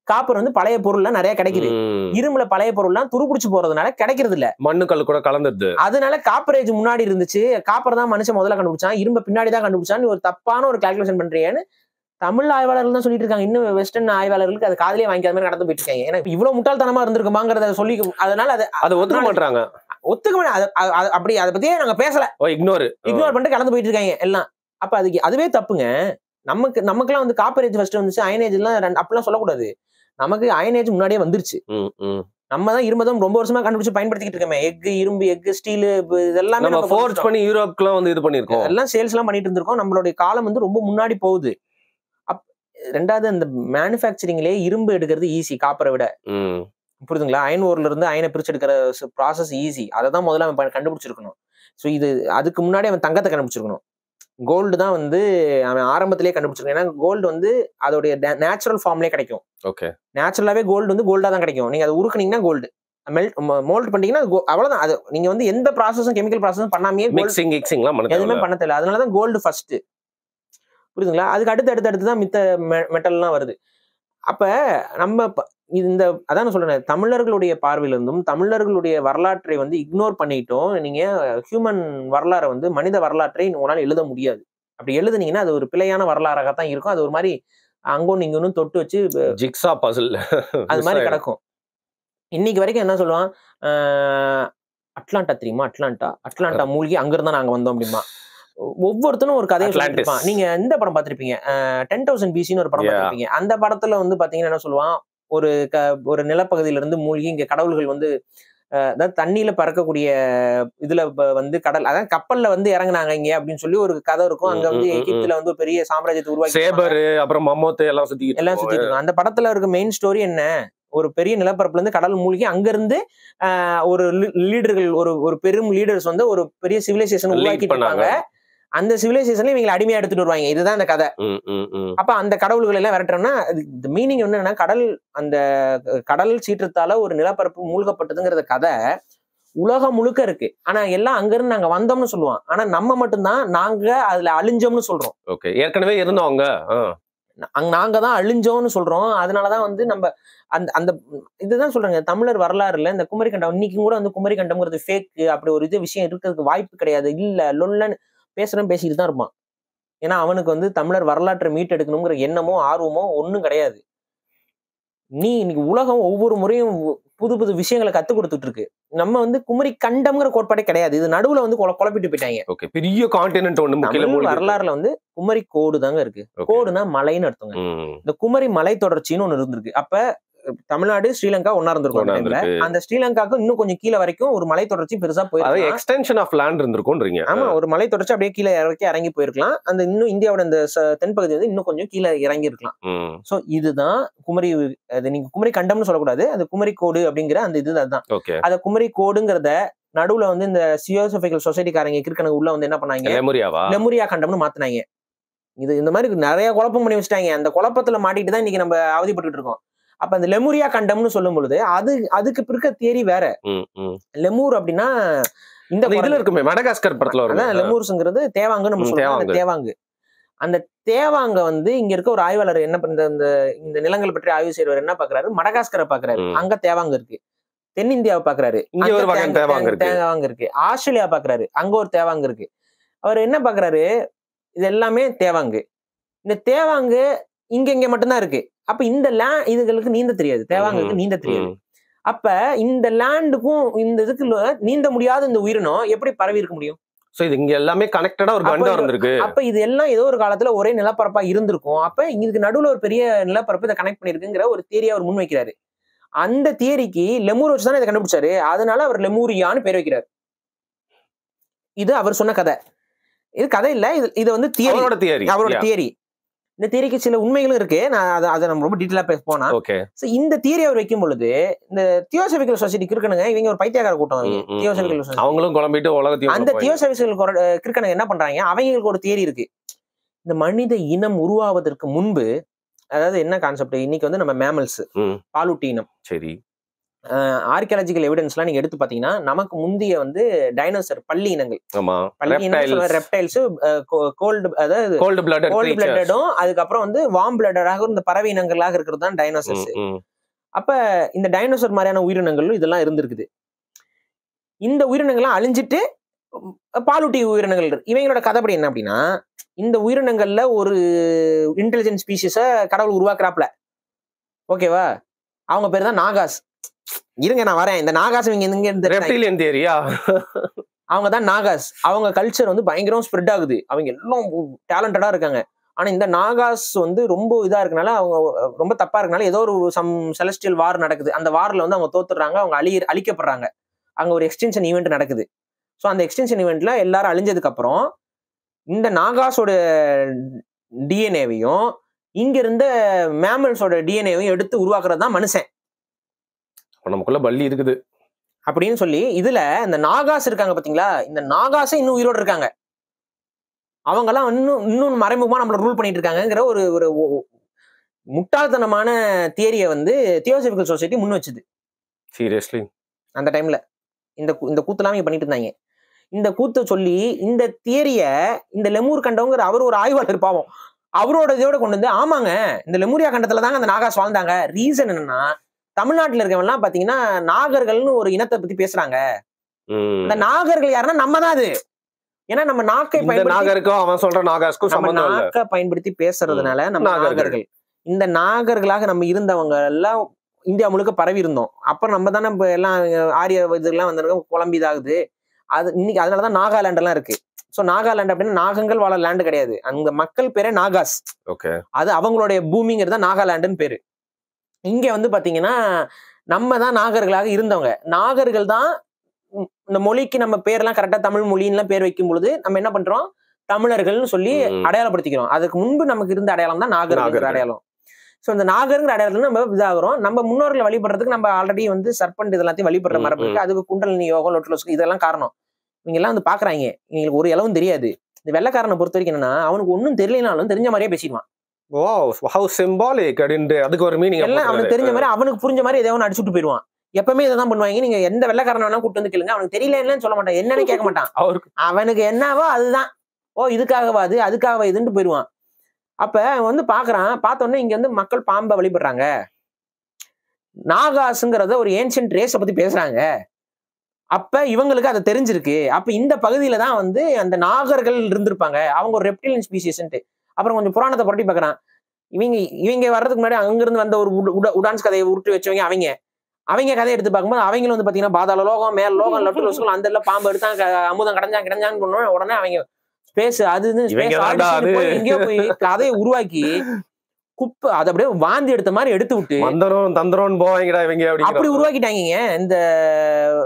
Speaker 1: காப்பர் வந்து பழைய பொருள்லாம் நிறைய கிடைக்குது. இரும்புல பழைய பொருள்லாம் துருப்பிடிச்சு போறதுனால கிடைக்கிறது இல்ல,
Speaker 2: மண்ணுக்கல் கூட கலந்துது.
Speaker 1: அதனால காப்பரேஜ் முன்னாடி இருந்துச்சு, காப்பர் தான் மனுஷன் முதல்ல கண்டுபிடிச்சான், இரும்பு பின்னாடி தான் கண்டுபிடிச்சான்னு ஒரு தப்பான ஒரு கால்குலேஷன் பண்றீங்கன்னு தமிழ் ஆய்வாளர்கள் தான் சொல்லிட்டு இருக்காங்க. இன்னும் வெஸ்டர்ன் ஆய்வாளர்களுக்கு அது காதலே வாங்கிக்காத மாதிரி நடந்து போயிட்டு இருக்காங்க. ஏன்னா இவ்வளவு முட்டாள்தனமா இருந்திருக்குமாங்கிறத சொல்லி, அதனால அதை ஒத்துக்க மாட்டாங்க. அப்படி அதை பத்தியே நாங்க பேசல, இக்னோர் பண்ணிட்டு கலந்து போயிட்டு இருக்காங்க எல்லாம். அப்ப அதுவே தப்புங்க. நமக்குலாம் வந்து காப்பரேஜ் ஃபர்ஸ்ட் வந்துச்சு, அயனேஜ் எல்லாம் அப்படிலாம் சொல்லக்கூடாது. நமக்கு அயனேஜ் முன்னாடியே வந்துருச்சு. நம்ம தான் இரும்பு தான் ரொம்ப வருஷமா கண்டுபிடிச்சு பயன்படுத்திட்டு இருக்கோமே. இரும்பு, ஸ்டீல், இதெல்லாம் நம்ம ஃபோர்ஜ் பண்ணி யூரோப்க்குலாம் வந்து இது பண்ணிருக்கோம், எல்லாம் சேல்ஸ் எல்லாம் பண்ணிட்டு இருந்திருக்கோம். நம்மளுடைய காலம் வந்து ரொம்ப முன்னாடி போகுது. ரெண்டாவது அந்த மேனுஃபேக்சரிங்லயே இரும்பு எடுக்கிறது ஈஸி காப்பரை விட, புரியுதுங்களா? அயன் ஓர்ல இருந்து அயனை பிரிச்சு எடுக்கிற ப்ராசஸ் ஈஸி. அதை தான் முதல்ல அவன் கண்டுபிடிச்சிருக்கணும். ஸோ இது அதுக்கு முன்னாடி அவன் தங்கத்தை கண்டுபிடிச்சிருக்கணும். கோல்டு தான் வந்து அவன் ஆரம்பத்திலேயே கண்டுபிடிச்சிருக்கணும். ஏன்னா கோல்டு வந்து அதோடைய நேச்சுரல் ஃபார்ம்லேயே கிடைக்கும். ஓகே, நேச்சுரலாவே கோல்டு வந்து கோல்டா தான் கிடைக்கும். நீங்க அதை உருக்குனீங்கன்னா கோல்டு, மோல்ட் பண்ணிட்டீங்கன்னா அவ்வளவுதான். அது நீங்க வந்து எந்த ப்ராசஸும் கெமிக்கல் ப்ராசஸும் பண்ணாமே எதுவுமே பண்ண தெரியல. அதனாலதான் கோல்டு ஃபர்ஸ்ட், புரியுதுங்களா? அதுக்கு அடுத்து தான் மித்த மெட்டல்லாம் வருது. அப்ப நம்ம இந்த அதான் சொல்றேன், தமிழர்களுடைய பார்வையிலிருந்தும் தமிழர்களுடைய வரலாற்றை வந்து இக்னோர் பண்ணிட்டோம். நீங்க ஹியூமன் வரலாறை வந்து மனித வரலாற்றை உங்களால எழுத முடியாது. அப்படி எழுதுனீங்கன்னா அது ஒரு பிழையான வரலாறாகத்தான் இருக்கும். அது ஒரு மாதிரி அங்கொன்னு இங்கொன்னு தொட்டு வச்சு ஜிக்ஸா பசில் அது மாதிரி கிடக்கும். இன்னைக்கு வரைக்கும் என்ன சொல்லுவான், அட்லாண்டா தெரியுமா, அட்லாண்டா மூழ்கி அங்கிருந்தா நாங்க வந்தோம் அப்படிமா. ஒவ்வொருத்தரும் ஒரு கதையை சொல்லிருப்பான். நீங்க இந்த படம் பார்த்திருப்பீங்க, 10,000 BCன்னு ஒரு படம் பார்த்திருப்பீங்க. அந்த படத்துல வந்து பாத்தீங்கன்னா என்ன சொல்லுவான், ஒரு நிலப்பகுதியில இருந்து மூழ்கி இங்க கடவுள்கள் வந்து அதாவது தண்ணியில பறக்கக்கூடிய இதுல வந்து கடல், அதான் கப்பல்ல வந்து இறங்குனாங்க இங்க அப்படின்னு சொல்லி ஒரு கதை இருக்கும். அங்க வந்து எகிப்துல வந்து பெரிய சாம்ராஜ்யத்தை உருவாக்கி அப்புறம் மம்மோத்து எல்லாம் சுத்திட்டு இருக்கும். அந்த படத்துல இருக்க மெயின் ஸ்டோரி என்ன, ஒரு பெரிய நிலப்பரப்புல இருந்து கடல் மூழ்கி அங்கிருந்து ஒரு லீடர்கள், ஒரு பெரும் லீடர்ஸ் வந்து ஒரு பெரிய சிவிலைசேஷன் உருவாக்கிட்டு இருப்பாங்க. அந்த சிவிலைசேஷன்ல இவங்களை அடிமையா எடுத்துட்டு வருவாங்க. இதுதான் அந்த கதை. அப்ப அந்த கடவுள்கள் எல்லாம் விரட்டுறோம்னா மீனிங் என்னன்னா, அந்த கடல் சீற்றத்தால ஒரு நிலப்பரப்பு மூழ்கப்பட்டதுங்கிறத கதை உலகம் முழுக்க இருக்கு. ஆனா எல்லாம் அங்க இருந்து நாங்க வந்தோம்னு சொல்லுவான். ஆனா நம்ம மட்டும்தான் நாங்க அதுல அழிஞ்சோம்னு சொல்றோம். ஏற்கனவே இருந்தவங்க நாங்க தான் அழிஞ்சோம்னு சொல்றோம். அதனாலதான் வந்து நம்ம அந்த இதுதான் சொல்றாங்க, தமிழர் வரலாறுல இந்த குமரிக்கண்டம் இன்னைக்கும் கூட வந்து குமரிக்கண்டம்ங்கிறது ஃபேக், அப்படி ஒரு விஷயம் இருக்கிறதுக்கு வாய்ப்பு கிடையாது. இல்ல லொல்லன்னு பேசிக்கிட்டு தான் இருப்பான். ஏன்னா அவனுக்கு வந்து தமிழர் வரலாற்றை மீட்டெடுக்கணுங்கிற எண்ணமோ ஆர்வமோ ஒன்றும் கிடையாது. இன்னைக்கு உலகம் ஒவ்வொரு முறையும் புது புது விஷயங்களை கத்து கொடுத்துட்டு இருக்கு. நம்ம வந்து குமரி கண்டம்ங்கிற கோட்பாடே கிடையாது. இது நடுவுல வந்து குழப்பிட்டு போயிட்டாங்க.
Speaker 2: ஓகே, பெரிய கான்டினென்ட் ஒண்ணு
Speaker 1: வரலாறுல வந்து குமரி கோடு தாங்க இருக்கு. கோடுனா மலைன்னு அர்த்தங்க. இந்த குமரி மலை தொடர்ச்சின்னு ஒண்ணு இருந்திருக்கு. அப்ப தமிழ்நாடு ஸ்ரீலங்கா ஒன்னா இருந்திருக்கும். அந்த ஸ்ரீலங்காக்கு இன்னும் கொஞ்சம் கீழே வரைக்கும் ஒரு மலை தொடர்ச்சி பெருசா போயிருக்கும்.
Speaker 2: எக்ஸ்டென்ஷன் ஆஃப் லேண்ட் இருந்திருக்கும்ன்றீங்க.
Speaker 1: ஆமா, ஒரு மலை தொடர்ச்சி அப்படியே கீழே இறங்கி போயிருக்கலாம். அந்த இன்னும் இந்தியாவோட இந்த தென்பகுதி வந்து இன்னும் கொஞ்சம் கீழே இறங்கி இருக்கலாம். சோ இதுதான் குமரி. நீங்க குமரி கண்டம்னு சொல்லக்கூடாது, அது குமரி கோடு அப்படிங்கிற அந்த இது அதுதான். அத குமரி கோடுங்கிறத நடுவுல வந்து இந்த தியோசபிக்கல் சொசைட்டிக்காரங்க கிறுக்கனுக்கு உள்ள வந்து என்ன பண்ணாங்க, லெமுரியா கண்டம்னு மாத்தினாங்க. இது இந்த மாதிரி நிறைய குழப்பம் பண்ணி வச்சுட்டாங்க. அந்த குழப்பத்துல மாட்டிட்டு தான் இன்னைக்கு நம்ம அவதிப்பட்டு இருக்கோம். அப்ப அந்த லெமுரியா கண்டம்னு சொல்லும் பொழுது அதுக்கு பிறக்க தியரி வேற. லெமூர் அப்படின்னா இந்த
Speaker 2: இதுல இருக்குமே மடகாஸ்கர் படத்துல வரும்.
Speaker 1: லெமூர்ஸ்ங்கிறது தேவாங்கு நம்ம சொல்றோம். தேவாங்கு, அந்த தேவாங்க வந்து இங்க இருக்க ஒரு ஆய்வாளர் என்ன பண்ண இந்த நிலங்கள் பற்றி ஆய்வு செய்யறவர் என்ன பாக்குறாரு, மடகாஸ்கரை பாக்குறாரு, அங்க தேவாங்க இருக்கு. தென்னிந்தியாவை பாக்குறாரு, தேவாங்க இருக்கு. ஆஸ்திரேலியா பாக்குறாரு, அங்க ஒரு தேவாங்க இருக்கு. அவர் என்ன பாக்குறாரு, இது எல்லாமே தேவாங்கு. இந்த தேவாங்கு இங்க மட்டும்தான் இருக்கு. அப்ப இந்த இதுகளுக்கு நீந்த தெரியாது, தேவாங்குக்கு நீந்த தெரியாது. அப்ப இந்த லேண்டுக்கும் இந்த இதுக்கு நீந்த முடியாத இந்த உயிரினம் எப்படி பரவி இருக்க முடியும்?
Speaker 2: சோ இது இங்க எல்லாமே கனெக்டடா ஒரு கண்டம் இருந்திருக்கு.
Speaker 1: அப்ப இது எல்லாம் ஏதோ ஒரு காலத்துல ஒரே நிலப்பரப்பா இருந்திருக்கும். அப்ப இதுக்கு நடுவுல ஒரு பெரிய நிலப்பரப்பு இதை கனெக்ட் பண்ணிருக்குங்கிற ஒரு தியரியை அவர் முன் வைக்கிறாரு. அந்த தியரிக்கு லெமூர் வச்சுதானே இதை கண்டுபிடிச்சாரு. அதனால அவர் லெமூரியான்னு பேர் வைக்கிறார். இது அவர் சொன்ன கதை. இது கதை இல்ல, இது வந்து தியரி, அவரோட தியரி. இந்த தியரிக்கு சில உண்மைகளும் இருக்கு. நான் அதை நம்ம ரொம்ப டீட்டெயிலா பேச போனா, இந்த தியரி அவர் வைக்கும் பொழுது இந்த தியோசபிக்கல் சொசைட்டி கிறுக்கனுங்க, இவங்க ஒரு பைத்தியக்கார கூட்டம். தியோசபிக்கல் சொசைட்டி அவங்களும் குழம்பிட்டு உலகத்தையும் அந்த தியோசபிக்கல் கிறுக்கனுங்க என்ன பண்றாங்க, அவங்களுக்கு ஒரு தியரி இருக்கு. இந்த மனித இனம் உருவாவதற்கு முன்பு, அதாவது என்ன கான்செப்ட், இன்னைக்கு வந்து நம்ம மேமல்ஸ், பாலூட்டி இனம், சரி, ஆர்கியாலஜிக்கல் எவிடன்ஸ்லாம் நீங்க எடுத்து பாத்தீங்கன்னா நமக்கு முந்தைய வந்து டைனோசர் பள்ளி இனங்கள், ரெப்டைல்ஸ், கோல்டு பிளட்டடும் அதுக்கப்புறம் வந்து வார்ம் பிளட்டடாக இந்த பறவை இனங்களாக இருக்கிறது தான் டைனோசர்ஸ். அப்ப இந்த டைனோசர் மாதிரியான உயிரினங்களும் இதெல்லாம் இருந்திருக்குது. இந்த உயிரினங்கள்லாம் அழிஞ்சிட்டு பாலூட்டி உயிரினங்கள் இவங்களோட கதைப்படி என்ன அப்படின்னா, இந்த உயிரினங்கள்ல ஒரு இன்டெலிஜென்ட் ஸ்பீஷிஸ கடவுள் உருவாக்குறாப்ல. ஓகேவா? அவங்க பேர் தான் நாகாஸ். இருங்க நான் வரேன். இந்த நாகாஸ் அவங்க தான் நாகாஸ். அவங்க கல்ச்சர் வந்து பயங்கரம் ஸ்ப்ரெட் ஆகுது. அவங்க எல்லாம் டேலண்டடா இருக்காங்க. ஆனா இந்த நாகாஸ் வந்து ரொம்ப இதா இருக்கனால, அவங்க ரொம்ப தப்பா இருக்கனால ஏதோ ஒரு செலஸ்டியல் வார் நடக்குது. அந்த வார்ல வந்து அவங்க தோத்துறாங்க, அவங்க அழிக்கப்படுறாங்க. அங்க ஒரு எக்ஸ்டென்ஷன் ஈவெண்ட் நடக்குது. ஸோ அந்த எக்ஸ்டென்ஷன் ஈவெண்ட்ல எல்லாரும் அழிஞ்சதுக்கு அப்புறம் இந்த நாகாஸோட டிஎன்ஏவையும் இங்க இருந்த மேமல்ஸோட டிஎன்ஏவையும் எடுத்து உருவாக்குறது தான் மனுஷன்.
Speaker 2: நமக்குள்ள பள்ளி இருக்குது
Speaker 1: அப்படின்னு சொல்லி இதுல இந்த நாகாஸ் இருக்காங்க பாத்தீங்களா, இந்த நாகாஸே இன்னும் உயிரோடு இருக்காங்க. அவங்க எல்லாம் இன்னும் மறைமுகமா நம்மள ரூல் பண்ணிட்டு இருக்காங்கிற ஒரு முட்டாள்தனமான தியரியை வந்து தியோசபிக்கல் சொசைட்டி முன் வச்சுது. சீரியஸ்லி அந்த டைம்ல இந்த கூத்தெல்லாம் பண்ணிட்டு இருந்தாங்க. இந்த கூத்த சொல்லி இந்த தியரிய இந்த லெமூர் கண்டவங்கிற அவர் ஒரு ஆய்வாளர் பாவம் அவரோட இதோட கொண்டு வந்து, ஆமாங்க இந்த லெமூரியா கண்டத்துல தாங்க அந்த நாகாஸ் வாழ்ந்தாங்க. ரீசன் என்னன்னா, தமிழ்நாட்டுல இருக்கவங்கலாம் பாத்தீங்கன்னா நாகர்கள்னு ஒரு இனத்தை பத்தி பேசுறாங்க. இந்த நாகர்கள் யாருன்னா நம்ம தான் அது. ஏன்னா நம்ம நாக்கை பயன்படுத்தி பேசுறதுனால நம்ம நாகர்கள். இந்த நாகர்களாக நம்ம இருந்தவங்க எல்லாம் இந்தியா முழுக்க பரவி இருந்தோம். அப்புறம் நம்ம தானே எல்லாம் ஆரிய இதெல்லாம் வந்து குழம்பிதாகுது. அது இன்னைக்கு அதனாலதான் நாகாலாண்ட் எல்லாம் இருக்கு. சோ நாகாலாண்ட் அப்படின்னா நாகங்கள் வாழ லேண்டு கிடையாது, அந்த மக்கள் பேரே நாகாஸ். அது அவங்களுடைய பூமிங்கிறது தான் நாகாலாண்டுன்னு பேரு. இங்க வந்து பாத்தீங்கன்னா நம்ம தான் நாகர்களாக இருந்தவங்க. நாகர்கள் தான் இந்த மொழிக்கு நம்ம பேர்லாம் கரெக்டா தமிழ் மொழின்னு பேர் வைக்கும் பொழுது நம்ம என்ன பண்றோம், தமிழர்கள்னு சொல்லி அடையாளப்படுத்திக்கிறோம். அதுக்கு முன்பு நமக்கு இருந்த அடையாளம் தான் நாகர்கள் அடையாளம். சோ இந்த நாகருங்கிற அடையாளம் நம்ம இதாகிறோம். நம்ம முன்னோர்களை வழிபடுறதுக்கு நம்ம ஆல்ரெடி வந்து சர்பண்ட் இதெல்லாத்தையும் வழிபடுற மரபு இருக்கு. அதுக்கு குண்டலினி யோகம், லோட்டலோஸ்க்கு இதெல்லாம் காரணம். இவங்க எல்லாம் வந்து பாக்குறாங்க, இவங்களுக்கு ஒரு இளவும் தெரியாது. இந்த வெள்ளைக்காரனை பொறுத்த வரைக்கும் என்னன்னா, அவனுக்கு ஒன்னும் தெரியலனாலும் தெரிஞ்ச மாதிரியே பேசிடுவான்.
Speaker 2: அதுக்கு ஒரு மீனிங் எல்லாம்
Speaker 1: அவனுக்கு தெரிஞ்ச மாதிரி, அவனுக்கு புரிஞ்ச மாதிரி எதாவது அடிச்சுட்டு போயிடுவான். எப்பவுமே இதான் பண்ணுவாங்க. நீங்க எந்த வெள்ளைக்காரன் வேணா கூட்டு வந்து கேளுங்க, அவனுக்கு தெரியலன்னு சொல்ல மாட்டான், என்னன்னு கேட்க மாட்டான். அவனுக்கு என்னவோ அதுதான், ஓ இதுக்காகவா அது, அதுக்காகவா இதுன்னு போயிடுவான். அப்ப வந்து பாக்குறான், பார்த்தோன்னே இங்க வந்து மக்கள் பாம்பை வழிபடுறாங்க, நாகாசுங்கிறத ஒரு ஏன்ஷியன்ட் ரேஸை பத்தி பேசுறாங்க. அப்ப இவங்களுக்கு அதை தெரிஞ்சிருக்கு. அப்ப இந்த பகுதியில தான் வந்து அந்த நாகர்கள் இருந்திருப்பாங்க, அவங்க ஒரு ரெப்டிலியன் ஸ்பீசிஸ்ன்ட்டு. அப்புறம் கொஞ்சம் புராணத்தை புரட்டி பார்க்கறான். இவங்க வர்றதுக்கு முன்னாடி அங்கிருந்து வந்த ஒரு உடான்ஸ் கதையை உருட்டி வச்சவங்க அவங்க கதையை எடுத்து பார்க்கும்போது அவங்களும் வந்து பாத்தீங்கன்னா பாதாள லோகம், மேல் லோகம், லட்டு லோகம், அந்த எல்லாம் பாம்பு எடுத்தாங்க, அமுதம் கிடைஞ்சான்னு பண்ண உடனே அவங்க ஸ்பேஸ் எங்கேயோ போய் கதையை உருவாக்கி குப்பை அதை அப்படியே வாந்தி எடுத்த மாதிரி எடுத்து விட்டு அப்படி உருவாக்கிட்டாங்க.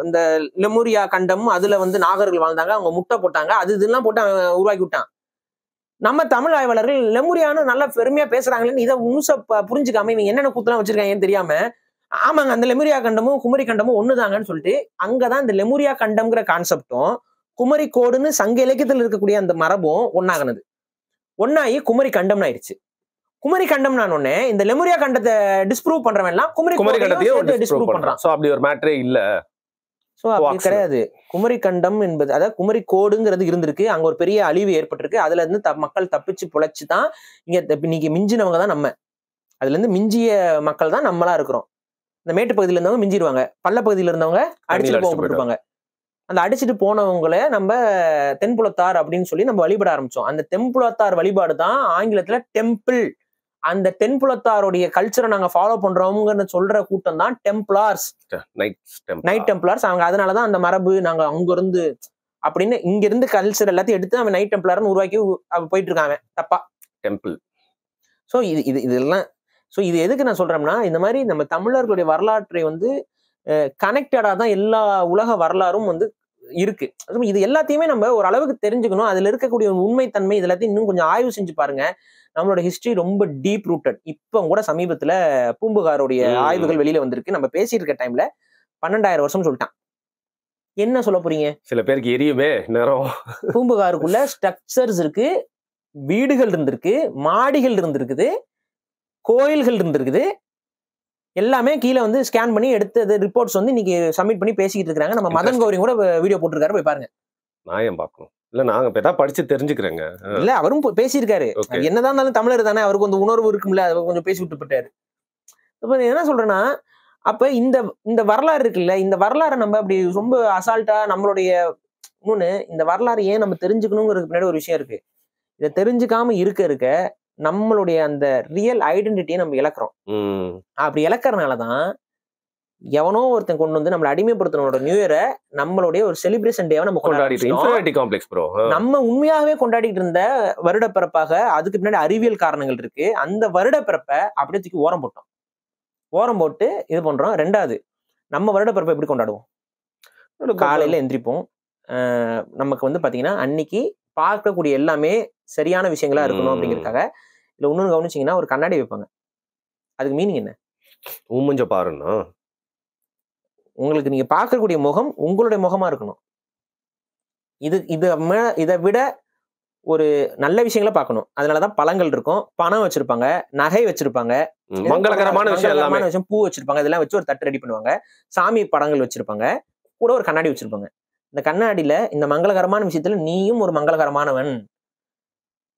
Speaker 1: இந்த லெமுரியா கண்டம், அதுல வந்து நாகர்கள் வாழ்ந்தாங்க, அவங்க முட்டை போட்டாங்க, இதெல்லாம் போட்டு உருவாக்கி விட்டான். நம்ம தமிழ் ஆய்வாளர்கள் லெமுரியான்னு நல்லா பெருமையா பேசுறாங்களேன்னு இதை முழுசா புரிஞ்சுக்காம இவங்க என்னென்ன கூத்தெல்லாம் வச்சிருக்காங்கன்னு தெரியாம, ஆமாங்க அந்த லெமுரியா கண்டமும் குமரி கண்டமும் ஒண்ணுதாங்கன்னு சொல்லிட்டு அங்கதான் இந்த லெமுரியா கண்டம்ங்கிற கான்செப்டும் குமரி கோடுன்னு சங்க இலக்கியத்தில் இருக்கக்கூடிய அந்த மரபும் ஒன்னாகனது. ஒன்னாகி குமரி கண்டம்னு ஆயிடுச்சு. குமரி கண்டம் நான் ஒண்ணே இந்த லெமுரியா கண்டத்தை டிஸ்ப்ரூவ் பண்றவன் எல்லாம் குமரி கண்டத்தையும் டிஸ்ப்ரூவ் பண்றான்.
Speaker 2: சோ அப்படி ஒரு மேட்டரே இல்ல.
Speaker 1: சோ அப்படி கிடையாது. குமரி கண்டம் என்பது அதாவது குமரி கோடுங்கிறது இருந்திருக்கு, அங்க ஒரு பெரிய அழிவு ஏற்பட்டிருக்கு, அதுல இருந்து மக்கள் தப்பிச்சு பொழைச்சு தான் இன்னைக்கு மிஞ்சினவங்க தான் நம்ம. அதுல இருந்து மிஞ்சிய மக்கள் தான் நம்மளா இருக்கிறோம். இந்த மேட்டு பகுதியில இருந்தவங்க மிஞ்சிடுவாங்க, பள்ள பகுதியில இருந்தவங்க அடிச்சுட்டு போகப்பட்டிருப்பாங்க. அந்த அடிச்சுட்டு போனவங்களை நம்ம தென்புலத்தார் அப்படின்னு சொல்லி நம்ம வழிபட ஆரம்பிச்சோம். அந்த தென்புலத்தார் வழிபாடு தான் ஆங்கிலத்துல டெம்பிள். அந்த தென்புலத்தாருடைய கல்ச்சரை நாங்க ஃபாலோ பண்றோம்னு சொல்ற கூட்டம் தான் டெம்ப்ளார்ஸ், நைட் டெம்ப்ளார்ஸ். அவங்க அதனாலதான் அந்த மரபு நாங்க அங்க இருந்து அப்படின்னு இங்க இருந்து கல்ச்சர் எல்லாத்தையும் எடுத்து அவன் நைட் டெம்ப்ளார்னு உருவாக்கி போயிட்டு இருக்காங்க தப்பா டெம்பிள். ஸோ இதெல்லாம் ஸோ இது எதுக்கு நான் சொல்றேன்னா, இந்த மாதிரி நம்ம தமிழர்களுடைய வரலாற்றை வந்து கனெக்டடா தான் எல்லா உலக வரலாறும் வந்து இருக்கு. இது எல்லாத்தையுமே நம்ம ஒரு அளவுக்கு தெரிஞ்சுக்கணும். அதுல இருக்கக்கூடிய உண்மைத்தன்மை இது எல்லாத்தையும் இன்னும் கொஞ்சம் ஆய்வு செஞ்சு பாருங்க. நம்மளோட ஹிஸ்டரி ரொம்ப டீப் ரூட்டட். இப்போ கூட சமீபத்துல பூம்புகாருடைய ஆய்வுகள் வெளியில வந்திருக்கு. நம்ம பேசிட்டு இருக்க டைம்ல 12,000 வருஷம் சொல்லிட்டான். என்ன சொல்ல போறீங்க? சில பேருக்கு எரியுமே நேரம். பூம்புகாருக்குள்ள ஸ்ட்ரக்சர்ஸ் இருக்கு, வீடுகள் இருந்திருக்கு, மாடிகள் இருந்திருக்குது, கோயில்கள் இருந்திருக்குது. எல்லாமே கீழே வந்து ஸ்கேன் பண்ணி எடுத்தது ரிப்போர்ட்ஸ் வந்து இன்னைக்கு சப்மிட் பண்ணி பேசிக்கிட்டு இருக்காங்க. நம்ம மதன் கௌரி கூட வீடியோ போட்டிருக்காரு, போய் பாருங்க. நான் ஏன் பார்க்கணும்? இல்ல நாங்க இப்ப ஏதாவது படிச்சு தெரிஞ்சுக்கிறேங்க. இல்ல அவரும் பேசியிருக்காரு. என்னதான் இருந்தாலும் தமிழர் தானே, அவருக்கு கொஞ்சம் உணர்வு இருக்கும்ல, அதை கொஞ்சம் பேசி விட்டு போட்டாரு. இப்ப என்ன சொல்றேன்னா, அப்ப இந்த வரலாறு இருக்குல்ல, இந்த வரலாறை நம்ம அப்படி ரொம்ப அசால்ட்டா நம்மளுடைய இன்னொன்னு, இந்த வரலாறு ஏன் நம்ம தெரிஞ்சுக்கணுங்கிறதுக்கு பின்னாடி ஒரு விஷயம் இருக்கு. இதை தெரிஞ்சுக்காம இருக்க நம்மளுடைய அந்த ரியல் ஐடென்டிட்டியை நம்ம இழக்கிறோம். அப்படி இழக்கிறதுனாலதான் எவனோ ஒருத்தன் கொண்டு வந்து நம்மளை அடிமைப்படுத்தினோட நியூ இயரை நம்மளுடைய ஒரு செலிப்ரேஷன் டேவை நம்ம கொண்டாடிட்டு நம்ம உண்மையாகவே கொண்டாடிட்டு இருந்த வருடப்பிறப்பாக அதுக்கு பின்னாடி அறிவியல் காரணங்கள் இருக்கு. அந்த வருடப்பிறப்பை அப்படியே தூக்கி ஓரம் போட்டு இது பண்றோம். ரெண்டாவது, நம்ம வருடப்பிறப்பை எப்படி கொண்டாடுவோம்? காலையில எந்திரிப்போம். நமக்கு வந்து பாத்தீங்கன்னா அன்னைக்கு பார்க்கக்கூடிய எல்லாமே சரியான விஷயங்களா இருக்கணும் அப்படிங்கிறதுக்காக இல்ல இன்னொன்னு கவனிச்சிங்கன்னா ஒரு கண்ணாடி வைப்பாங்க. அதுக்கு மீனிங் என்ன? ஊமஞ்ச பாருன்னா உங்களுக்கு நீங்க பார்க்கக்கூடிய முகம் உங்களுடைய முகமா இருக்கணும். இதை விட ஒரு நல்ல விஷயங்களை பார்க்கணும். அதனாலதான் பழங்கள் இருக்கும், பணம் வச்சிருப்பாங்க, நகை வச்சிருப்பாங்க, மங்களகரமான விஷயம் பூ வச்சிருப்பாங்க, இதெல்லாம் வச்சு ஒரு தட்டு ரெடி பண்ணுவாங்க, சாமி படங்கள் வச்சிருப்பாங்க, கூட ஒரு கண்ணாடி வச்சிருப்பாங்க. இந்த கண்ணாடியில இந்த மங்களகரமான விஷயத்துல நீயும் ஒரு மங்களகரமானவன்,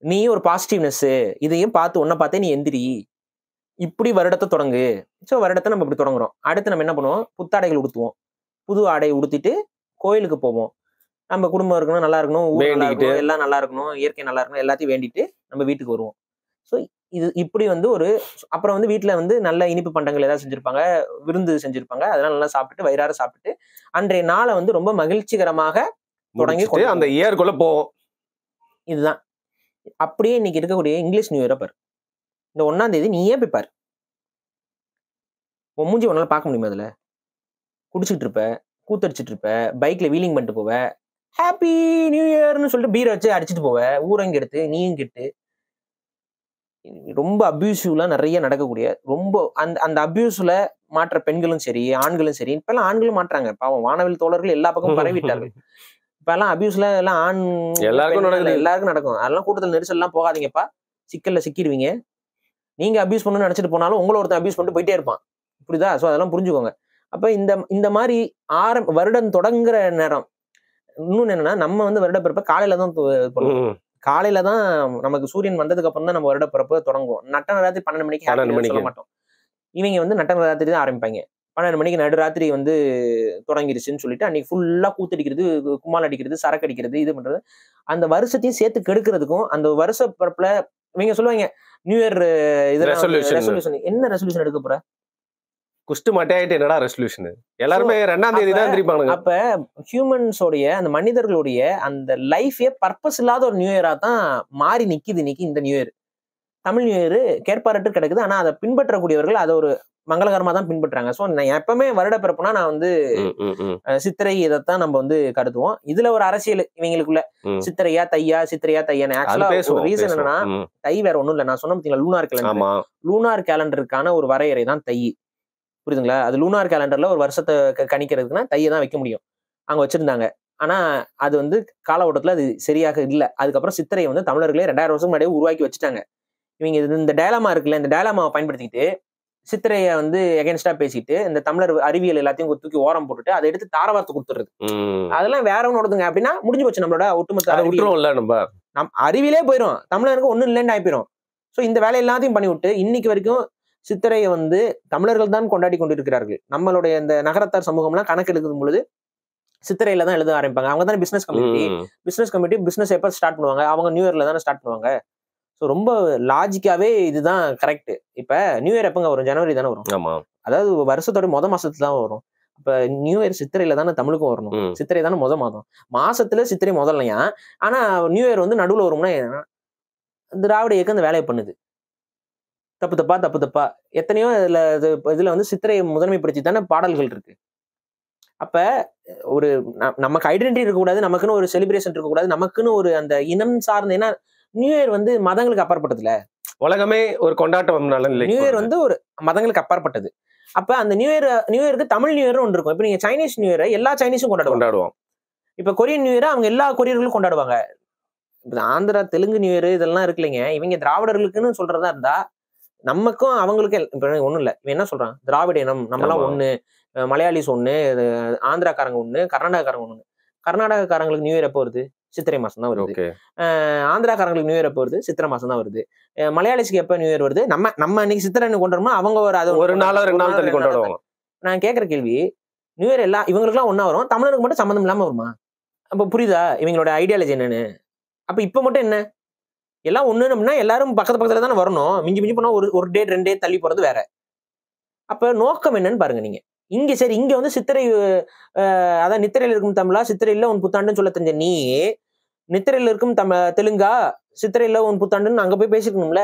Speaker 1: நீயும் ஒரு பாசிட்டிவ்னஸ், இதையும் பார்த்து ஒன்ன பார்த்தே நீ எந்திரி, இப்படி வருடத்தை தொடங்கு. ஸோ வருடத்தை நம்ம இப்படி தொடங்குறோம். அடுத்து நம்ம என்ன பண்ணுவோம்? புத்தாடைகள் உடுத்துவோம், புது ஆடை உடுத்திட்டு கோயிலுக்கு போவோம். நம்ம குடும்பம் இருக்கணும், நல்லா இருக்கணும், ஊர் நல்லா இருக்கணும், எல்லாம் நல்லா இருக்கணும், இயற்கை நல்லா இருக்கணும், எல்லாத்தையும் வேண்டிட்டு நம்ம வீட்டுக்கு வருவோம். ஸோ இது இப்படி வந்து அப்புறம் வந்து வீட்டுல வந்து நல்ல இனிப்பு பண்டங்கள் ஏதாவது செஞ்சிருப்பாங்க, விருந்து செஞ்சிருப்பாங்க, அதெல்லாம் நல்லா சாப்பிட்டு வயிறார சாப்பிட்டு அன்றைய நாளை வந்து ரொம்ப மகிழ்ச்சிகரமாக தொடங்கி அந்த இயர்க்குள்ள போவோம். இதுதான். அப்படியே இன்னைக்கு இருக்கக்கூடிய இங்கிலீஷ் நியூ இயரை பாரு. இந்த 1ஆம் தேதி நீயே போய் பாரு, உன் மூஞ்சி உன்னால பார்க்க முடியுமா? அதுல குடிச்சிட்டு இருப்ப, கூத்தடிச்சிட்டு இருப்ப, பைக்ல வீலிங் பண்ணிட்டு போவ, ஹாப்பி நியூ இயர்னு சொல்லிட்டு பீரை வச்சு அடிச்சுட்டு போவ, ஊரங்க எடுத்து நீயும் கெட்டு. ரொம்ப அபியூசிவ்லாம் நிறைய நடக்கக்கூடிய ரொம்ப அந்த அபியூஸ்ல மாற்ற பெண்களும் சரி ஆண்களும் சரி. இப்ப எல்லாம் ஆண்களும் மாற்றாங்க, பாவம் வானவில் தோழர்கள் எல்லா பக்கமும் பரவிட்டார்கள். இப்ப எல்லாம் அபியூஸ்ல எல்லாம் எல்லாருக்கும் நடக்கும். அதெல்லாம் கூட்டத்தில் நெரிசல் எல்லாம் போகாதீங்கப்பா, சிக்கல்ல சிக்கிடுவீங்க. நீங்க அபியூஸ் பண்ணணும்னு நினைச்சிட்டு போனாலும் உங்களை ஒருத்தன் அபியூஸ் பண்ணிட்டு போயிட்டே இருப்பான், புரியுதா? ஸோ அதெல்லாம் புரிஞ்சுக்கோங்க. அப்ப இந்த மாதிரி வருடம் தொடங்குற நேரம் இன்னொன்னு என்னன்னா, நம்ம வந்து வருடப்பிறப்ப காலையில தான் பண்ணுவோம். காலையில தான் நமக்கு சூரியன் வந்ததுக்கு அப்புறம் தான் நம்ம வருடப்பிறப்ப தொடங்குவோம். நட்ட ராத்திரி 12 மணிக்கு சொல்ல மாட்டோம். இவங்க வந்து நட்ட ராத்திரி தான் ஆரம்பிப்பாங்க. 12 மணிக்கு நடுராத்திரி வந்து தொடங்கிருச்சுன்னு சொல்லிட்டு அன்னைக்கு ஃபுல்லா கூத்தடிக்கிறது, கும்மால் அடிக்கிறது, சரக்கு அடிக்கிறது, இது பண்றது. அந்த வருஷத்தையும் சேர்த்து கெடுக்கிறதுக்கும் அந்த வருஷ பிறப்புல இவங்க சொல்லுவாங்க நியூ இயர் இதெல்லாம் ரெசல்யூஷன். என்ன ரெசல்யூஷன் எடுக்க போற?
Speaker 2: குஷ்டு மட்டையாயிட்டு என்னடா ரெசல்யூஷன்? எல்லாருமே 2ஆம் தேதி தான் எந்திரிப்பானுங்க.
Speaker 1: அப்ப ஹியூமன்ஸோடைய அந்த மனிதர்களுடைய அந்த லைஃபே பர்பஸ் இல்லாத ஒரு நியூ இயரா தான் மாறி நிக்குது இன்னைக்கு இந்த new year. Tamil new year கேட்பாரட்டு கிடக்குது. ஆனா அதை பின்பற்றக்கூடியவர்கள் அதை ஒரு மங்களகரமா தான் பின்பற்றாங்க. சோ நான் எப்பவுமே வருட பிறப்புனா நான் வந்து சித்திரை இதைத்தான் நம்ம வந்து கருதுவோம். இதுல ஒரு அரசியல் இவங்களுக்குள்ள சித்திரையா தையா, சித்திரையா தையான்னு. ஆக்சுவலா ஒரு ரீசன் என்னன்னா, தை வேற ஒண்ணும் இல்ல. நான் சொன்ன பாத்தீங்களா லூனார் கேலண்டர். லூனார் கேலண்டருக்கான ஒரு வரையறை தான் தை. புரியுதுங்களா? அது லூனார் கேலண்டர்ல ஒரு வருஷத்தை கணிக்கிறதுக்குன்னா தையை தான் வைக்க முடியும். அங்க வச்சிருந்தாங்க. ஆனா அது வந்து கால ஓட்டத்துல அது சரியாக இல்ல. அதுக்கப்புறம் சித்திரையை வந்து தமிழர்களே 2000 வருஷம் முன்னாடியே உருவாக்கி வச்சுட்டாங்க. இவங்க இந்த டயலாமா இருக்குல்ல, இந்த டயலாமாவை பயன்படுத்திக்கிட்டு சித்திரையை வந்து எகென்ஸ்டா பேசிட்டு இந்த தமிழர் அறிவியல் எல்லாத்தையும் தூக்கி ஓரம் போட்டுட்டு அதை எடுத்து தாரவார்த்தை கொடுத்துறது. அதெல்லாம் வேற ஒண்ணு ஓடுதுங்க அப்படின்னா முடிஞ்சு போச்சு நம்மளோட ஒட்டுமொத்த அறிவியலே போயிடும். தமிழருக்கு ஒண்ணும் இல்லைன்னு ஆயிப்போம். சோ இந்த வேலை எல்லாத்தையும் பண்ணி விட்டு இன்னைக்கு வரைக்கும் சித்திரையை வந்து தமிழர்கள் தான் கொண்டாடி கொண்டிருக்கிறார்கள். நம்மளுடைய இந்த நகரத்தார் சமூகம்லாம் கணக்கு எழுதும் பொழுது சித்திரையில தான் எழுத ஆரம்பிப்பாங்க. அவங்க தானே பிசினஸ் கமிட்டி பிசினஸ் எப்ப ஸ்டார்ட் பண்ணுவாங்க? அவங்க நியூ இயர்ல தானே ஸ்டார்ட் பண்ணுவாங்க. ஸோ ரொம்ப லாஜிக்காவே இதுதான் கரெக்ட். இப்ப நியூ இயர் எப்பங்க வரும்? ஜனவரி தானே வரும். அதாவது வருஷத்தோட மாசத்துல தான் வரும். இப்ப நியூ இயர் சித்திரையில தானே தமிழுக்கும் வரணும். சித்திரை தானே மாதம். மாசத்துல சித்திரை முதல்லையா. ஆனா நியூ இயர் வந்து நடுவுல வரும்னா திராவிட இயக்கம் அந்த வேலையை பண்ணுது. தப்பா எத்தனையோ இதுல வந்து சித்திரையை முதன்மைப்படுத்தி தானே பாடல்கள் இருக்கு. அப்ப ஒரு நமக்கு ஐடென்டிட்டி இருக்கக்கூடாது, நமக்குன்னு ஒரு செலிப்ரேஷன் இருக்கக்கூடாது, நமக்குன்னு ஒரு அந்த இனம் சார்ந்த. ஏன்னா நியூ இயர் வந்து மதங்களுக்கு அப்பாற்பட்டதுல
Speaker 2: உலகமே ஒரு கொண்டாட்டம்.
Speaker 1: நியூ இயர் வந்து ஒரு மதங்களுக்கு அப்பாற்பட்டது. அப்ப அந்த நியூ இயருக்கு தமிழ் நியூ இயர் ஒன்று இருக்கும். இப்ப நீங்க சைனீஸ் நியூ இயரை எல்லா சைனீஸும் கொண்டாடுவோம். இப்ப கொரியன் நியூ இயரை அவங்க எல்லா கொரியர்களும் கொண்டாடுவாங்க. ஆந்திரா தெலுங்கு நியூ இயர் இதெல்லாம் இருக்கு இல்லைங்க. இவங்க திராவிடர்களுக்குன்னு சொல்றதா இருந்தா நமக்கும் அவங்களுக்கு இப்ப ஒண்ணும் இல்ல. இவன் என்ன சொல்றான்? திராவிட இனம் நம்மளாம் ஒண்ணு, மலையாளிஸ் ஒண்ணு, ஆந்திராக்காரங்க ஒண்ணு, கர்நாடகாக்காரங்க ஒண்ணு. கர்நாடகாக்காரங்களுக்கு நியூ இயர் எப்போ வருது? சித்திரை மாசம் தான் வருது. ஆந்திராக்காரங்களுக்கு நியூ இயர் எப்போ வருது? சித்திரை மாசம் தான் வருது. மலையாளிஸ்க்கு எப்ப நியூ இயர் வருது? நம்ம இன்னைக்கு சித்திரை கொண்டாடுறோம், அவங்க ஒரு நாள் 2 நாள் தள்ளி கொண்டாடுவாங்க. நான் கேட்கிற கேள்வி, நியூ இயர் எல்லாம் இவங்களுக்கு எல்லாம் ஒன்னா வரும், தமிழருக்கு மட்டும் சம்மந்தம் இல்லாம வருமா? அப்ப புரியுதா இவங்களோட ஐடியாலஜி என்னன்னு? அப்ப இப்ப மட்டும் என்ன எல்லாம் ஒண்ணு அப்படின்னா எல்லாரும் பக்கத்துல தானே வரணும். மிஞ்சி போனா ஒரு டேட் 2 டேட் தள்ளி போறது வேற. அப்ப நோக்கம் என்னன்னு பாருங்க நீங்க. இங்க சரி இங்க வந்து சித்திரை அதான் நித்திரையில இருக்கும் தமிழா, சித்திரையில உன் புத்தாண்டுன்னு சொல்ல தெரிஞ்ச நீ நித்திரையில இருக்கும் தெலுங்கா, சித்திரையில உன் புத்தாண்டுன்னு அங்க போய் பேசிக்கணும்ல.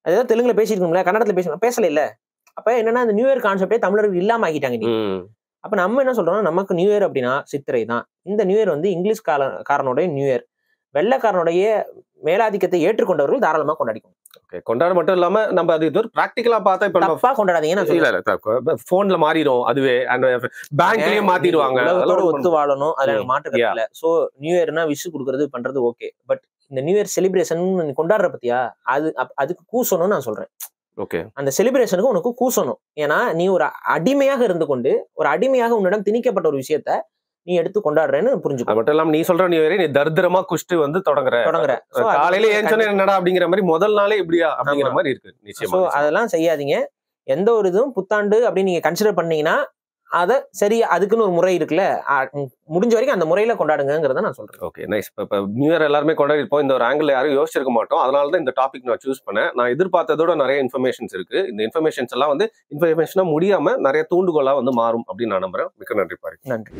Speaker 1: அதாவது தெலுங்குல பேசிருக்கணும்ல, கன்னடத்துல பேசல இல்ல. அப்ப என்னன்னா அந்த நியூ இயர் கான்செப்டே தமிழர்கள் இல்லாம ஆக்கிட்டாங்க நீ. அப்ப நம்ம என்ன சொல்றோம்? நமக்கு நியூ இயர் அப்படின்னா சித்திரை தான். இந்த நியூ இயர் வந்து இங்கிலீஷ் காரனுடைய நியூ இயர். வெள்ளைக்காரனுடைய மேலாதிக்கத்தை ஏற்றுக்கொண்டவர்கள் தாராளமா கொண்டாடிக்கணும்.
Speaker 2: கொண்டாட மட்டும் இல்லாம நம்ம அது ஒரு பிராக்டிகலா பார்த்தா இப்ப
Speaker 1: தப்பா கொண்டாடாதீங்க.
Speaker 2: போன்ல மாறிடும். அதுவே பேங்க்லயும் மாத்திடுவாங்க.
Speaker 1: அதோட ஒத்து வாழணும். அதுல மாற்று இல்ல. சோ நியூ இயர்னா விஷ் கொடுக்கறது பண்றது ஓகே. பட் இந்த நியூ இயர் செலிப்ரேஷன் கொண்டாடுற பத்தியா அதுக்கு கூசணும்னு நான் சொல்றேன். அந்த செலிப்ரேஷனுக்கு உனக்கு கூசணும். ஏன்னா நீ ஒரு அடிமையாக இருந்து கொண்டு ஒரு அடிமையாக உன்னிடம் திணிக்கப்பட்ட ஒரு விஷயத்த நீ எடுத்து கொண்டாடுறேன்னு புரிஞ்சுக்கோ. மட்டும் இல்லாம நீ சொல்ற நியூ இயர் நீ தர்தரமா குஷ்டு வந்து தொடங்குற காலையில ஏஞ்சோனே என்னடா அப்படிங்கிற மாதிரி முதல் நாளே இப்படியா அப்படிங்கிற மாதிரி இருக்கு. நிச்சயமா அதெல்லாம் செய்யாதீங்க. எந்த ஒரு இதுவும் புத்தாண்டு அப்படின்னு நீங்க கன்சிடர் பண்ணீங்கன்னா அதை சரி அதுக்குன்னு ஒரு முறை இருக்குல்ல, முடிஞ்ச வரைக்கும் அந்த முறையில கொண்டாடுங்கிறத நான் சொல்றேன். Okay nice. இப்போ நியூ இயர் எல்லாருமே கொண்டாடி இருப்போம். இந்த ஒரு ஆங்கிள் யாரும் யோசிச்சிருக்க மாட்டோம். அதனால தான் இந்த டாபிக் நான் சூஸ் பண்ணேன். நான் எதிர்பார்த்ததோட நிறைய இன்ஃபர்மேஷன்ஸ் இருக்கு. இந்த இன்ஃபர்மேஷன்ஸ் எல்லாம் வந்து இன்ஃபர்மேஷனா முடியாம நிறைய தூண்டுகோலா வந்து மாறும் அப்படின்னு நான் நம்புறேன். மிக்க நன்றி பாரு. நன்றி.